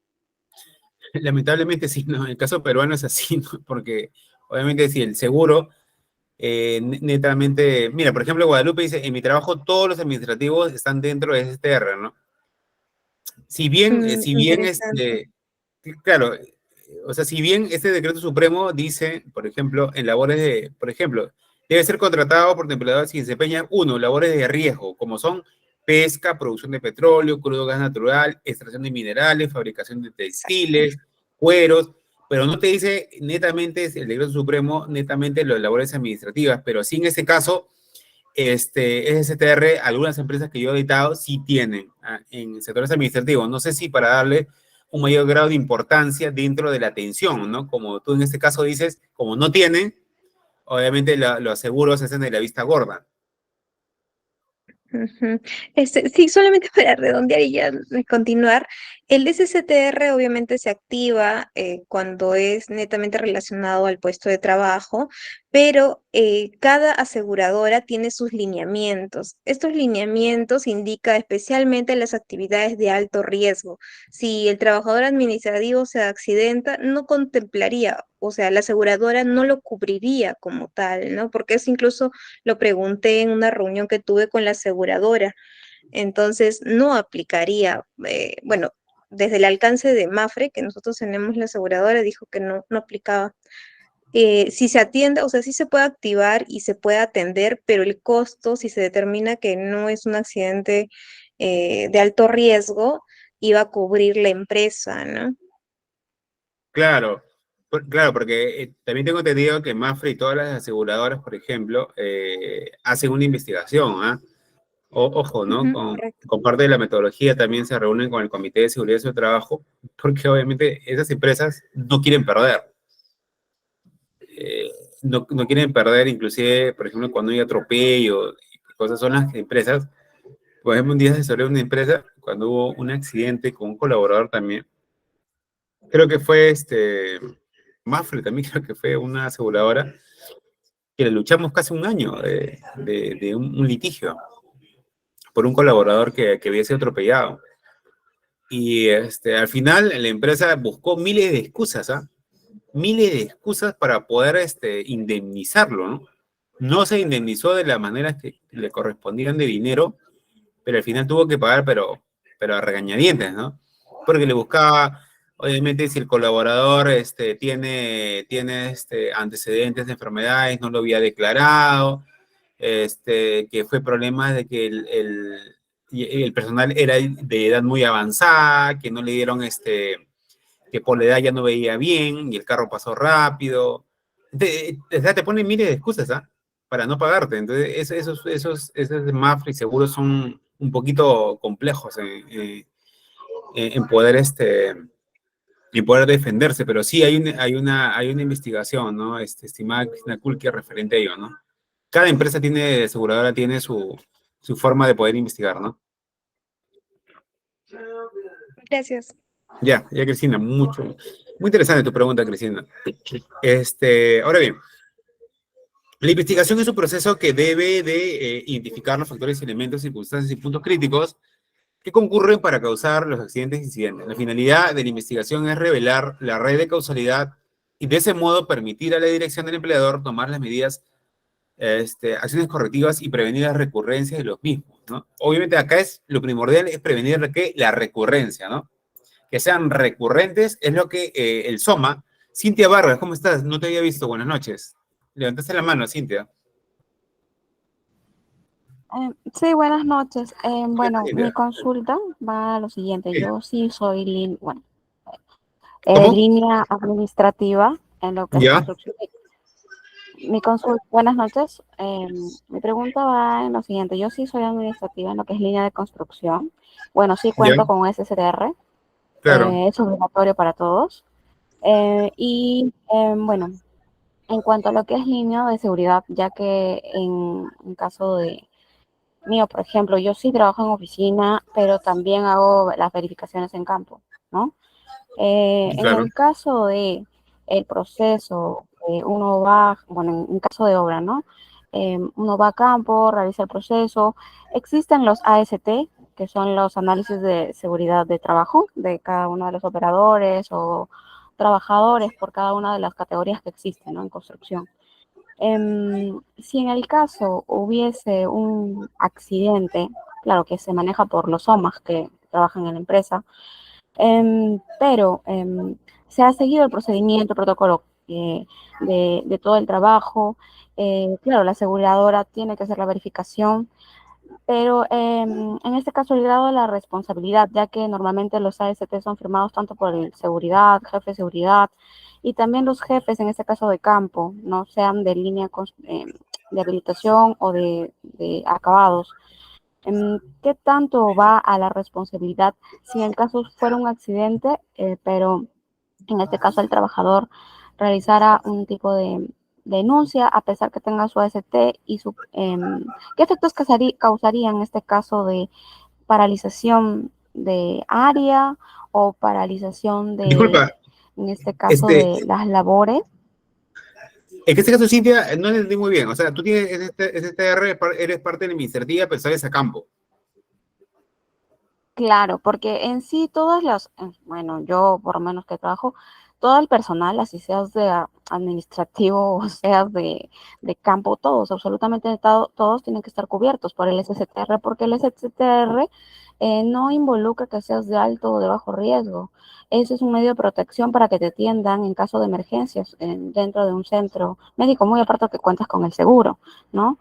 A: Lamentablemente sí, ¿no? El caso peruano es así, ¿no? Porque obviamente si el seguro netamente, mira, por ejemplo, Guadalupe dice, en mi trabajo todos los administrativos están dentro de STR, ¿no? Si bien
B: Interesante.
A: claro, o sea, si bien este decreto supremo dice, por ejemplo, en labores de, por ejemplo, debe ser contratado por empleadores si desempeñan, uno, labores de riesgo, como son pesca, producción de petróleo, crudo gas natural, extracción de minerales, fabricación de
B: Exacto.
A: textiles, cueros, pero no te dice netamente, el decreto supremo, netamente las labores administrativas, pero sí en este caso, STR, algunas empresas que yo he auditado sí tienen en sectores administrativos. No sé si para darle un mayor grado de importancia dentro de la atención, ¿no? Como tú en este caso dices, como no tienen, obviamente los seguros se hacen de la vista gorda.
B: Ujú. Sí, solamente para redondear y ya continuar, el SSTR obviamente se activa cuando es netamente relacionado al puesto de trabajo, pero cada aseguradora tiene sus lineamientos. Estos lineamientos indican especialmente las actividades de alto riesgo. Si el trabajador administrativo se accidenta, no contemplaría, o sea, la aseguradora no lo cubriría como tal, ¿no? Porque es incluso lo pregunté en una reunión que tuve con la aseguradora. Entonces, no aplicaría, bueno, desde el alcance de Mafre, que nosotros tenemos la aseguradora, dijo que no aplicaba. Si se atiende, o sea, sí se puede activar y se puede atender, pero el costo, si se determina que no es un accidente de alto riesgo, iba a cubrir la empresa, ¿no?
A: Claro, claro, porque también tengo entendido que Mafre y todas las aseguradoras, por ejemplo, hacen una investigación, ¿ah? Ojo, ¿no?
B: Ujú, correcto.
A: Con parte de la metodología también se reúnen con el Comité de Seguridad de su Trabajo, porque obviamente esas empresas no quieren perder. Eh, no quieren perder, inclusive, por ejemplo, cuando hay atropello, cosas son las empresas. Por ejemplo, un día asesoré una empresa cuando hubo un accidente con un colaborador también. Creo que fue Mafre también, creo que fue una aseguradora, que le luchamos casi un año de un litigio por un colaborador que había sido atropellado. Y al final la empresa buscó miles de excusas, ¿ah? Miles de excusas para poder indemnizarlo, ¿no? No se indemnizó de las maneras que le correspondían de dinero, pero al final tuvo que pagar, pero a regañadientes, ¿no? Porque le buscaba, obviamente, si el colaborador tiene antecedentes de enfermedades, no lo había declarado, que fue problema de que el personal era de edad muy avanzada, que no le dieron que por la edad ya no veía bien y el carro pasó rápido. Te ponen miles de excusas, ¿ah? Para no pagarte. Entonces, esos MAFRE y seguros son un poquito complejos en poder, en poder defenderse, pero sí hay una investigación, ¿no? Estimada Cristina Kulki referente a ello, ¿no? Cada empresa aseguradora tiene su forma de poder investigar, ¿no?
B: Gracias.
A: Ya, Cristina, muy interesante tu pregunta, Cristina. Ahora bien, la investigación es un proceso que debe de identificar los factores, elementos, circunstancias y puntos críticos que concurren para causar los accidentes e incidentes. La finalidad de la investigación es revelar la red de causalidad y de ese modo permitir a la dirección del empleador tomar las medidas acciones correctivas y prevenir las recurrencias de los mismos, ¿no? Obviamente acá lo primordial es prevenir la recurrencia, ¿no? Que sean recurrentes es lo que el SOMA. Cintia Vargas, ¿cómo estás? No te había visto, buenas noches. Levantaste la mano, Cintia.
E: Sí, buenas noches. Bueno, mi
A: Cintia.
E: consulta va a lo siguiente.
A: Sí.
E: Yo sí soy
A: ¿Cómo?
E: línea administrativa en lo que es
A: ¿Ya?
E: construcción. Mi consulta, buenas noches. Mi pregunta va en lo siguiente. Yo sí soy administrativa en lo que es línea de construcción. Bueno, sí
A: ¿Ya?
E: cuento con SSTR.
A: Claro.
E: Es obligatorio para todos. Bueno, en cuanto a lo que es línea de seguridad, ya que en caso de mío, por ejemplo, yo sí trabajo en oficina, pero también hago las verificaciones en campo, ¿no? En
A: Claro.
E: el caso de el proceso, uno va, bueno, en caso de obra, ¿no? Uno va a campo, realiza el proceso. Existen los AST, que son los análisis de seguridad de trabajo de cada uno de los operadores o trabajadores por cada una de las categorías que existen, ¿no? En construcción. Si en el caso hubiese un accidente, claro que se maneja por los OMAS que trabajan en la empresa, pero se ha seguido el procedimiento, el protocolo de todo el trabajo. Claro, la aseguradora tiene que hacer la verificación, pero en este caso el grado de la responsabilidad, ya que normalmente los AST son firmados tanto por el seguridad, jefe de seguridad, y también los jefes, en este caso de campo, no sean de línea de habilitación o de acabados. ¿Qué tanto va a la responsabilidad si en el caso fuera un accidente, pero en este caso el trabajador realizara un tipo de denuncia a pesar que tenga su AST y qué efectos causaría en este caso de paralización de área o paralización
A: Disculpa,
E: en este caso
A: este,
E: de las labores?
A: en este caso, Cintia, no entendí muy bien. O sea, tú tienes STR, eres parte de la administrativa, pero sales a campo.
E: Claro, porque en sí bueno, yo por lo menos que trabajo, todo el personal, así seas de administrativo o seas de campo, todos, absolutamente todos tienen que estar cubiertos por el SSTR, porque el SSTR no involucra que seas de alto o de bajo riesgo. Ese es un medio de protección para que te atiendan en caso de emergencias dentro de un centro médico, muy aparte que cuentas con el seguro, ¿no?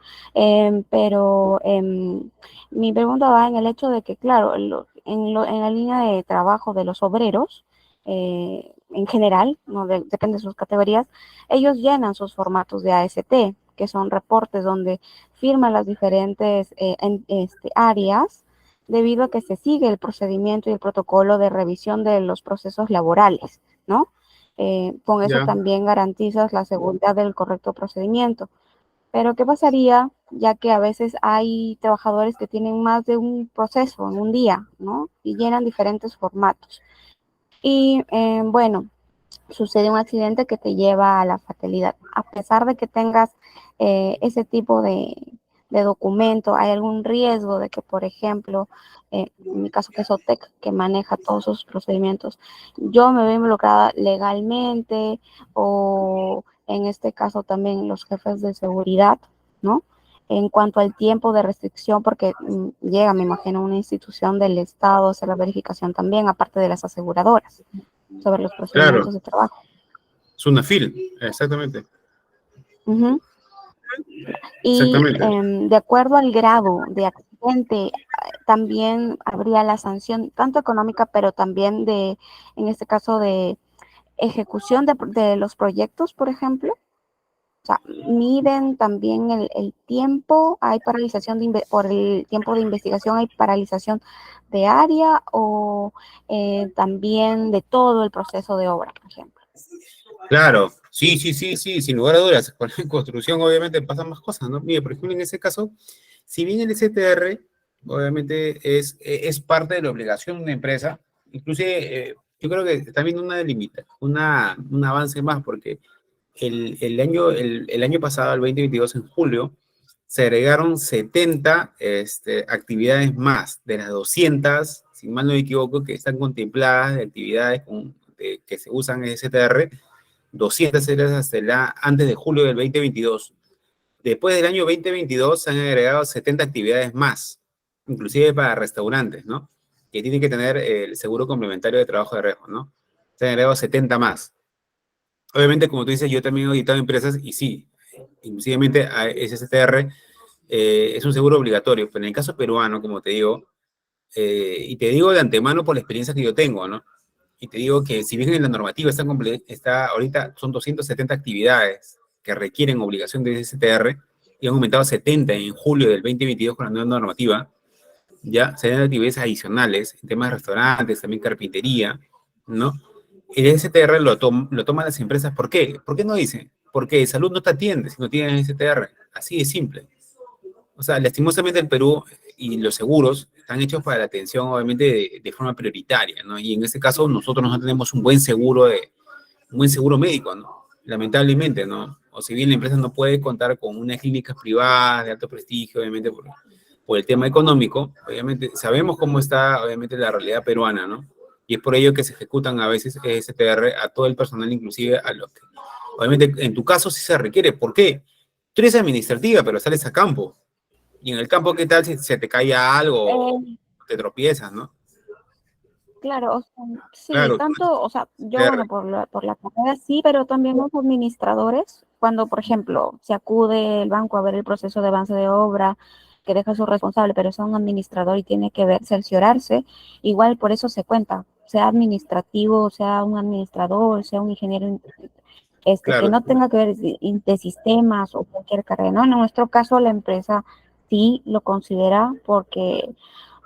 E: Mi pregunta va en el hecho de que, claro, en la línea de trabajo de los obreros, en general, no depende de sus categorías, ellos llenan sus formatos de AST, que son reportes donde firman las diferentes áreas, debido a que se sigue el procedimiento y el protocolo de revisión de los procesos laborales, ¿no? Con eso
A: Ya.
E: también garantizas la seguridad del correcto procedimiento. Pero ¿qué pasaría ya que a veces hay trabajadores que tienen más de un proceso en un día, ¿no? Y llenan diferentes formatos. Y bueno, sucede un accidente que te lleva a la fatalidad. A pesar de que tengas ese tipo de documento, hay algún riesgo de que, por ejemplo, en mi caso que es OTEC, que maneja todos esos procedimientos, yo me veo involucrada legalmente o en este caso también los jefes de seguridad, ¿no? En cuanto al tiempo de restricción, porque llega, me imagino, una institución del Estado a hacer la verificación también, aparte de las aseguradoras, sobre los
A: Claro,
E: procedimientos de trabajo.
A: es una FIL, exactamente.
E: Uh-huh. Y
A: Exactamente.
E: de acuerdo al grado de accidente, también habría la sanción, tanto económica, pero también en este caso, de ejecución de los proyectos, por ejemplo. O sea, miden también el tiempo, hay paralización por el tiempo de investigación, hay paralización de área o también de todo el proceso de obra, por ejemplo.
A: Claro, sí, sí, sí, sí, sin lugar a dudas. Con la construcción obviamente pasan más cosas, ¿no? Mire, por ejemplo, en ese caso, si bien el STR obviamente es parte de la obligación de una empresa, inclusive yo creo que también un avance más, porque el año pasado, el 2022, en julio, se agregaron 70 actividades más de las 200, si mal no me equivoco, que están contempladas de actividades que se usan en STR, 200 eran antes de julio del 2022. Después del año 2022 se han agregado 70 actividades más, inclusive para restaurantes, ¿no? Que tienen que tener el seguro complementario de trabajo de riesgo, ¿no? Se han agregado 70 más. Obviamente, como tú dices, yo también he auditado empresas y sí, inclusivemente a SSTR es un seguro obligatorio, pero en el caso peruano, como te digo, y te digo de antemano por la experiencia que yo tengo, ¿no? Y te digo que si bien en la normativa está ahorita son 270 actividades que requieren obligación de SSTR y han aumentado a 70 en julio del 2022 con la nueva normativa, ya se dan actividades adicionales en temas de restaurantes, también carpintería, ¿no? El STR lo toman las empresas. ¿Por qué? ¿Por qué no dicen? Porque salud no te atiende si no tienes STR. Así de simple. O sea, lastimosamente el Perú y los seguros están hechos para la atención, obviamente, de forma prioritaria, ¿no? Y en este caso nosotros no tenemos un buen seguro médico, ¿no? Lamentablemente, ¿no? O si bien la empresa no puede contar con unas clínicas privadas de alto prestigio, obviamente, por el tema económico, obviamente, sabemos cómo está, obviamente, la realidad peruana, ¿no? Y es por ello que se ejecutan a veces STR a todo el personal, inclusive a los que, obviamente, en tu caso sí se requiere. ¿Por qué? Tú eres administrativa, pero sales a campo. Y en el campo, ¿qué tal si se te cae algo o
E: Eh,
A: te tropiezas, ¿no?
E: claro, o sea, sí,
A: Claro,
E: tanto, o sea, yo,
A: STR,
E: bueno, por la carrera sí, pero también los administradores, cuando, por ejemplo, se acude el banco a ver el proceso de avance de obra, que deja a su responsable, pero es un administrador y tiene que ver, cerciorarse, igual por eso se cuenta, sea administrativo, sea un administrador, sea un ingeniero, que
A: claro,
E: no tenga que ver de sistemas o cualquier carrera, ¿no? En nuestro caso, la empresa sí lo considera porque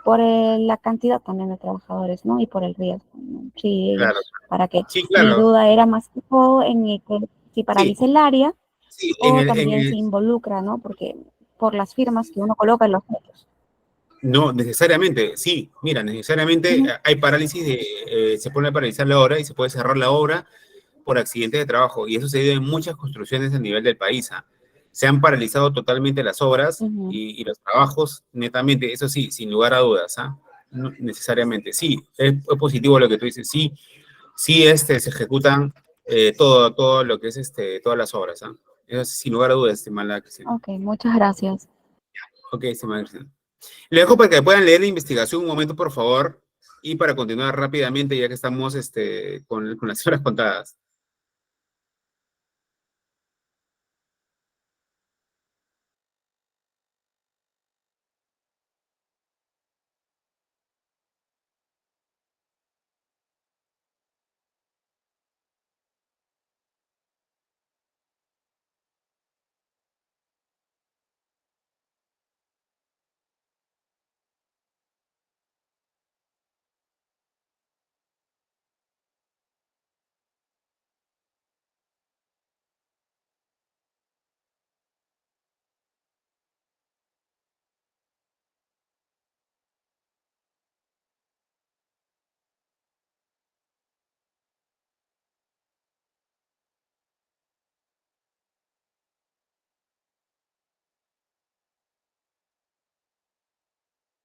E: por la cantidad también de trabajadores, ¿no? Y por el riesgo, ¿no? Sí,
A: claro.
E: ellos, para que
A: Sí,
E: mi
A: claro.
E: duda era más que todo en el que si
A: Sí,
E: paraliza el área
A: sí,
E: o también se involucra, ¿no? Porque por las firmas que uno coloca en los medios.
A: no, necesariamente, sí, mira, necesariamente
E: Ujú.
A: hay parálisis se pone a paralizar la obra y se puede cerrar la obra por accidentes de trabajo, y eso se dio en muchas construcciones a nivel del país, ¿ah? Se han paralizado totalmente las obras
E: Ujú.
A: y los trabajos, netamente, eso sí, sin lugar a dudas, ¿ah? No, necesariamente, sí, es positivo lo que tú dices, sí, sí, se ejecutan todo lo que es todas las obras, ¿ah? Eso sin lugar a dudas, estimada Cristina.
E: Ok, muchas gracias.
A: Ok, estimada Cristina. Le dejo para que puedan leer la investigación un momento, por favor, y para continuar rápidamente, ya que estamos con las horas contadas.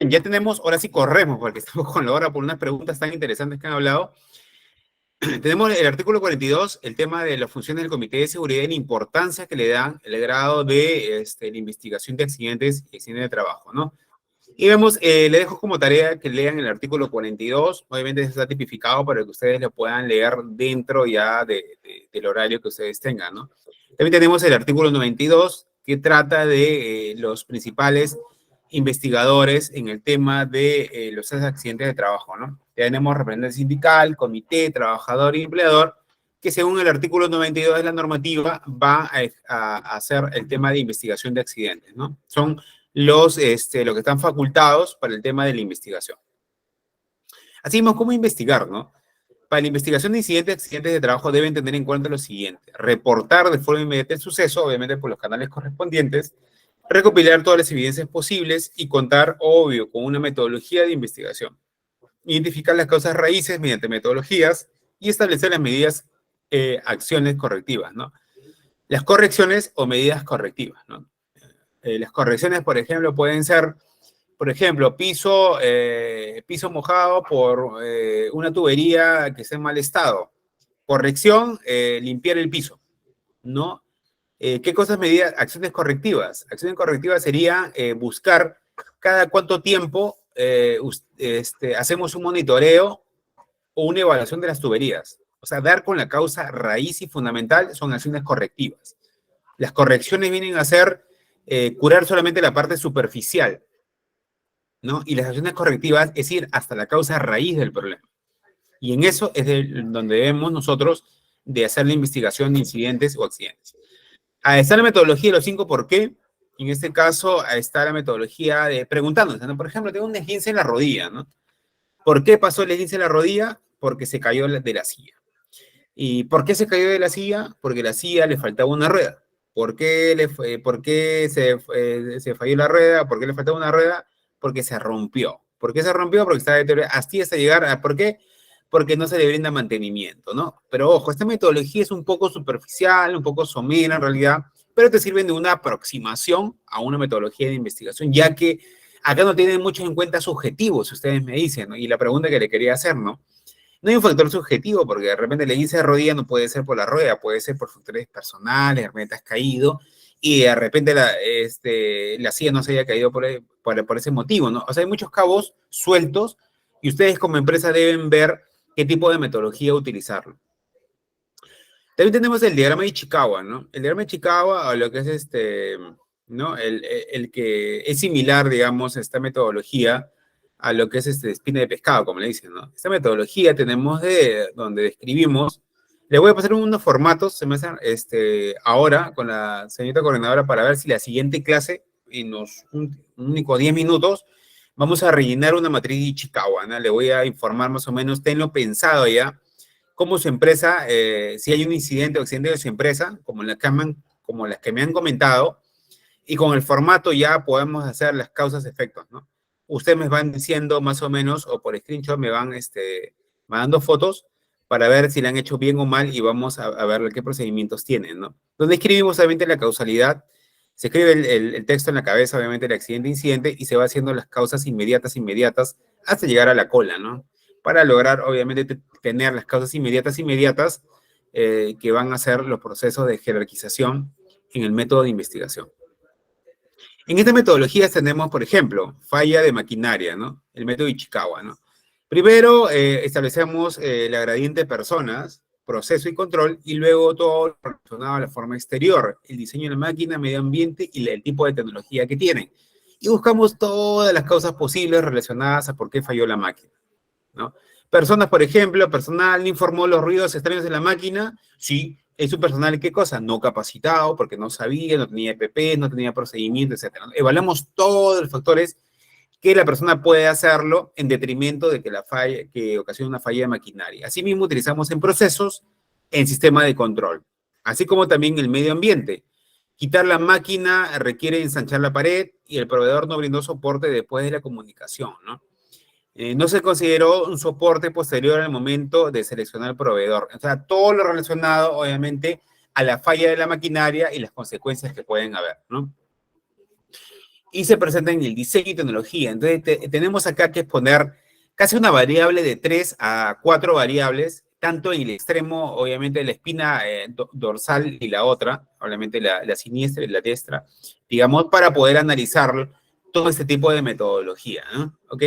A: Ya tenemos, ahora sí corremos, porque estamos con la hora por unas preguntas tan interesantes que han hablado. Tenemos el artículo 42, el tema de las funciones del Comité de Seguridad y la importancia que le dan el grado de la investigación de accidentes y accidentes de trabajo, ¿no? Y vemos, le dejo como tarea que lean el artículo 42, obviamente está tipificado para que ustedes lo puedan leer dentro ya del horario que ustedes tengan, ¿no? También tenemos el artículo 92, que trata de los principales investigadores en el tema de los accidentes de trabajo, ¿no? Tenemos representante sindical, comité, trabajador y empleador, que según el artículo 92 de la normativa va a hacer el tema de investigación de accidentes, ¿no? Son los que están facultados para el tema de la investigación. Así mismo, ¿cómo investigar, no? Para la investigación de incidentes, accidentes de trabajo deben tener en cuenta lo siguiente: reportar de forma inmediata el suceso, obviamente por los canales correspondientes, recopilar todas las evidencias posibles y contar, obvio, con una metodología de investigación. Identificar las causas raíces mediante metodologías y establecer las medidas, acciones correctivas, ¿no? Las correcciones o medidas correctivas, ¿no? Las correcciones, por ejemplo, pueden ser, por ejemplo, piso mojado por una tubería que está en mal estado. Corrección, limpiar el piso, ¿no? ¿Qué cosas medidas? Acciones correctivas. Acciones correctivas sería buscar cada cuánto tiempo hacemos un monitoreo o una evaluación de las tuberías. O sea, dar con la causa raíz y fundamental son acciones correctivas. Las correcciones vienen a ser curar solamente la parte superficial, ¿no? Y las acciones correctivas es ir hasta la causa raíz del problema. Y en eso es donde debemos nosotros de hacer la investigación de incidentes o accidentes. Está la metodología de los 5 por qué. En este caso está la metodología de preguntándose, ¿no? Por ejemplo, tengo un esguince en la rodilla, ¿no? ¿Por qué pasó el esguince en la rodilla? Porque se cayó de la silla. ¿Y por qué se cayó de la silla? Porque a la silla le faltaba una rueda. ¿Por qué se falló la rueda? ¿Por qué le faltaba una rueda? Porque se rompió. ¿Por qué se rompió? Porque estaba deteriorada hasta llegar a... ¿Por qué? Porque no se le brinda mantenimiento, ¿no? Pero ojo, esta metodología es un poco superficial, un poco somera en realidad, pero te sirven de una aproximación a una metodología de investigación, ya que acá no tienen mucho en cuenta subjetivos, si ustedes me dicen, ¿no? Y la pregunta que le quería hacer, ¿no? No hay un factor subjetivo, porque de repente el esguince de rodilla no puede ser por la rueda, puede ser por factores personales, de repente has caído, y de repente la silla no se haya caído por ese motivo, ¿no? O sea, hay muchos cabos sueltos, y ustedes como empresa deben ver qué tipo de metodología utilizarlo. También tenemos el diagrama de Ichikawa, ¿no? El diagrama de Ichikawa, o lo que es ¿no? El que es similar, digamos, a esta metodología, a lo que es espina de pescado, como le dicen, ¿no? Esta metodología tenemos donde describimos, le voy a pasar unos formatos, se me hacen, ahora con la señorita coordinadora para ver si la siguiente clase, en los únicos 10 minutos, vamos a rellenar una matriz de Ichikawa, ¿no? Le voy a informar más o menos, tenlo pensado ya, cómo su empresa, si hay un incidente o accidente de su empresa, como las que me han comentado, y con el formato ya podemos hacer las causas-efectos, ¿no? Ustedes me van diciendo más o menos, o por screenshot me van mandando fotos para ver si la han hecho bien o mal y vamos a ver qué procedimientos tienen, ¿no? Donde escribimos obviamente la causalidad, se escribe el texto en la cabeza, obviamente, el accidente-incidente, y se va haciendo las causas inmediatas, hasta llegar a la cola, ¿no? Para lograr, obviamente, tener las causas inmediatas, que van a ser los procesos de jerarquización en el método de investigación. En estas metodologías tenemos, por ejemplo, falla de maquinaria, ¿no? El método Ichikawa, ¿no? Primero, establecemos la gradiente de personas, proceso y control, y luego todo lo relacionado a la forma exterior, el diseño de la máquina, medio ambiente y el tipo de tecnología que tienen. Y buscamos todas las causas posibles relacionadas a por qué falló la máquina, ¿no? Personas, por ejemplo, personal no informó los ruidos extraños de la máquina. Sí, es un personal, ¿qué cosa? No capacitado, porque no sabía, no tenía EPP, no tenía procedimiento, etc. Evaluamos todos los factores que la persona puede hacerlo en detrimento de que ocasiona una falla de maquinaria. Asimismo, utilizamos en procesos, en sistema de control, así como también el medio ambiente. Quitar la máquina requiere ensanchar la pared y el proveedor no brindó soporte después de la comunicación, ¿no? No se consideró un soporte posterior al momento de seleccionar el proveedor. O sea, todo lo relacionado, obviamente, a la falla de la maquinaria y las consecuencias que pueden haber, ¿no? Y se presenta en el diseño y tecnología. Entonces, tenemos acá que poner casi una variable de 3 a 4 variables, tanto en el extremo, obviamente, de la espina dorsal y la otra, obviamente la siniestra y la diestra, digamos, para poder analizar todo este tipo de metodología, ¿no? ¿Ok?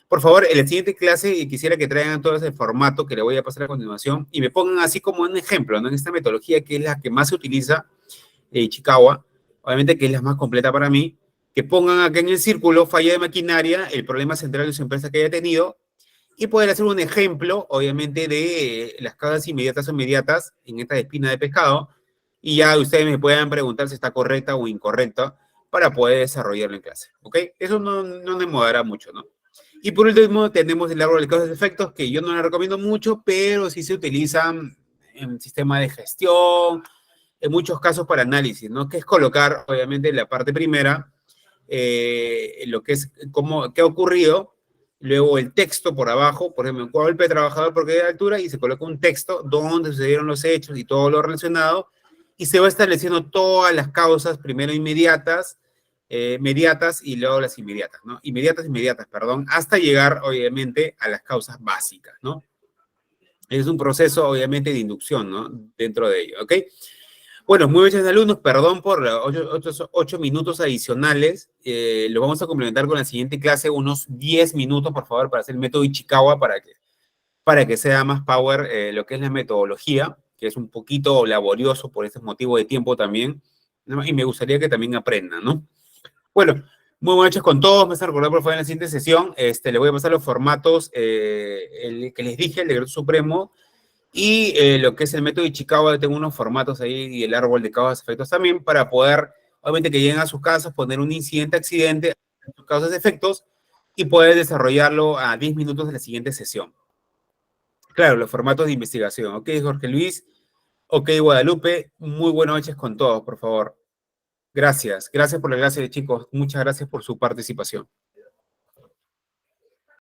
A: Por favor, en la siguiente clase quisiera que traigan todo ese formato que le voy a pasar a continuación y me pongan así como un ejemplo, ¿no? En esta metodología que es la que más se utiliza, Ichikawa, obviamente que es la más completa para mí, que pongan acá en el círculo falla de maquinaria, el problema central de su empresa que haya tenido, y poder hacer un ejemplo, obviamente, de las causas inmediatas o inmediatas en esta espina de pescado, y ya ustedes me puedan preguntar si está correcta o incorrecta para poder desarrollarlo en clase, ¿ok? Eso no demorará mucho, ¿no? Y por último, tenemos el árbol de causas y efectos, que yo no le recomiendo mucho, pero sí se utilizan en sistema de gestión, en muchos casos para análisis, ¿no? Que es colocar, obviamente, en la parte primera, lo que es qué ha ocurrido, luego el texto por abajo, por ejemplo, golpe de trabajador por caída de altura, y se coloca un texto donde sucedieron los hechos y todo lo relacionado, y se va estableciendo todas las causas, primero inmediatas, mediatas y luego las inmediatas, ¿no? Inmediatas, perdón, hasta llegar, obviamente, a las causas básicas, ¿no? Es un proceso, obviamente, de inducción, ¿no? Dentro de ello, ¿ok? Bueno, muy bien, alumnos, perdón por otros 8 minutos adicionales. Lo vamos a complementar con la siguiente clase, unos 10 minutos, por favor, para hacer el método Ichikawa, para que sea más power lo que es la metodología, que es un poquito laborioso por ese motivo de tiempo también, ¿no? Y me gustaría que también aprendan, ¿no? Bueno, muy buenas noches con todos. Me vas a recordar, por favor, en la siguiente sesión, le voy a pasar los formatos, el que les dije, el decreto supremo, y lo que es el método Ichikawa. Tengo unos formatos ahí y el árbol de causas efectos también para poder, obviamente, que lleguen a sus casas, poner un incidente, accidente, sus causas efectos y poder desarrollarlo a 10 minutos de la siguiente sesión. Claro, los formatos de investigación. Ok, Jorge Luis. Ok, Guadalupe. Muy buenas noches con todos, por favor. Gracias. Gracias por la clase, chicos. Muchas gracias por su participación.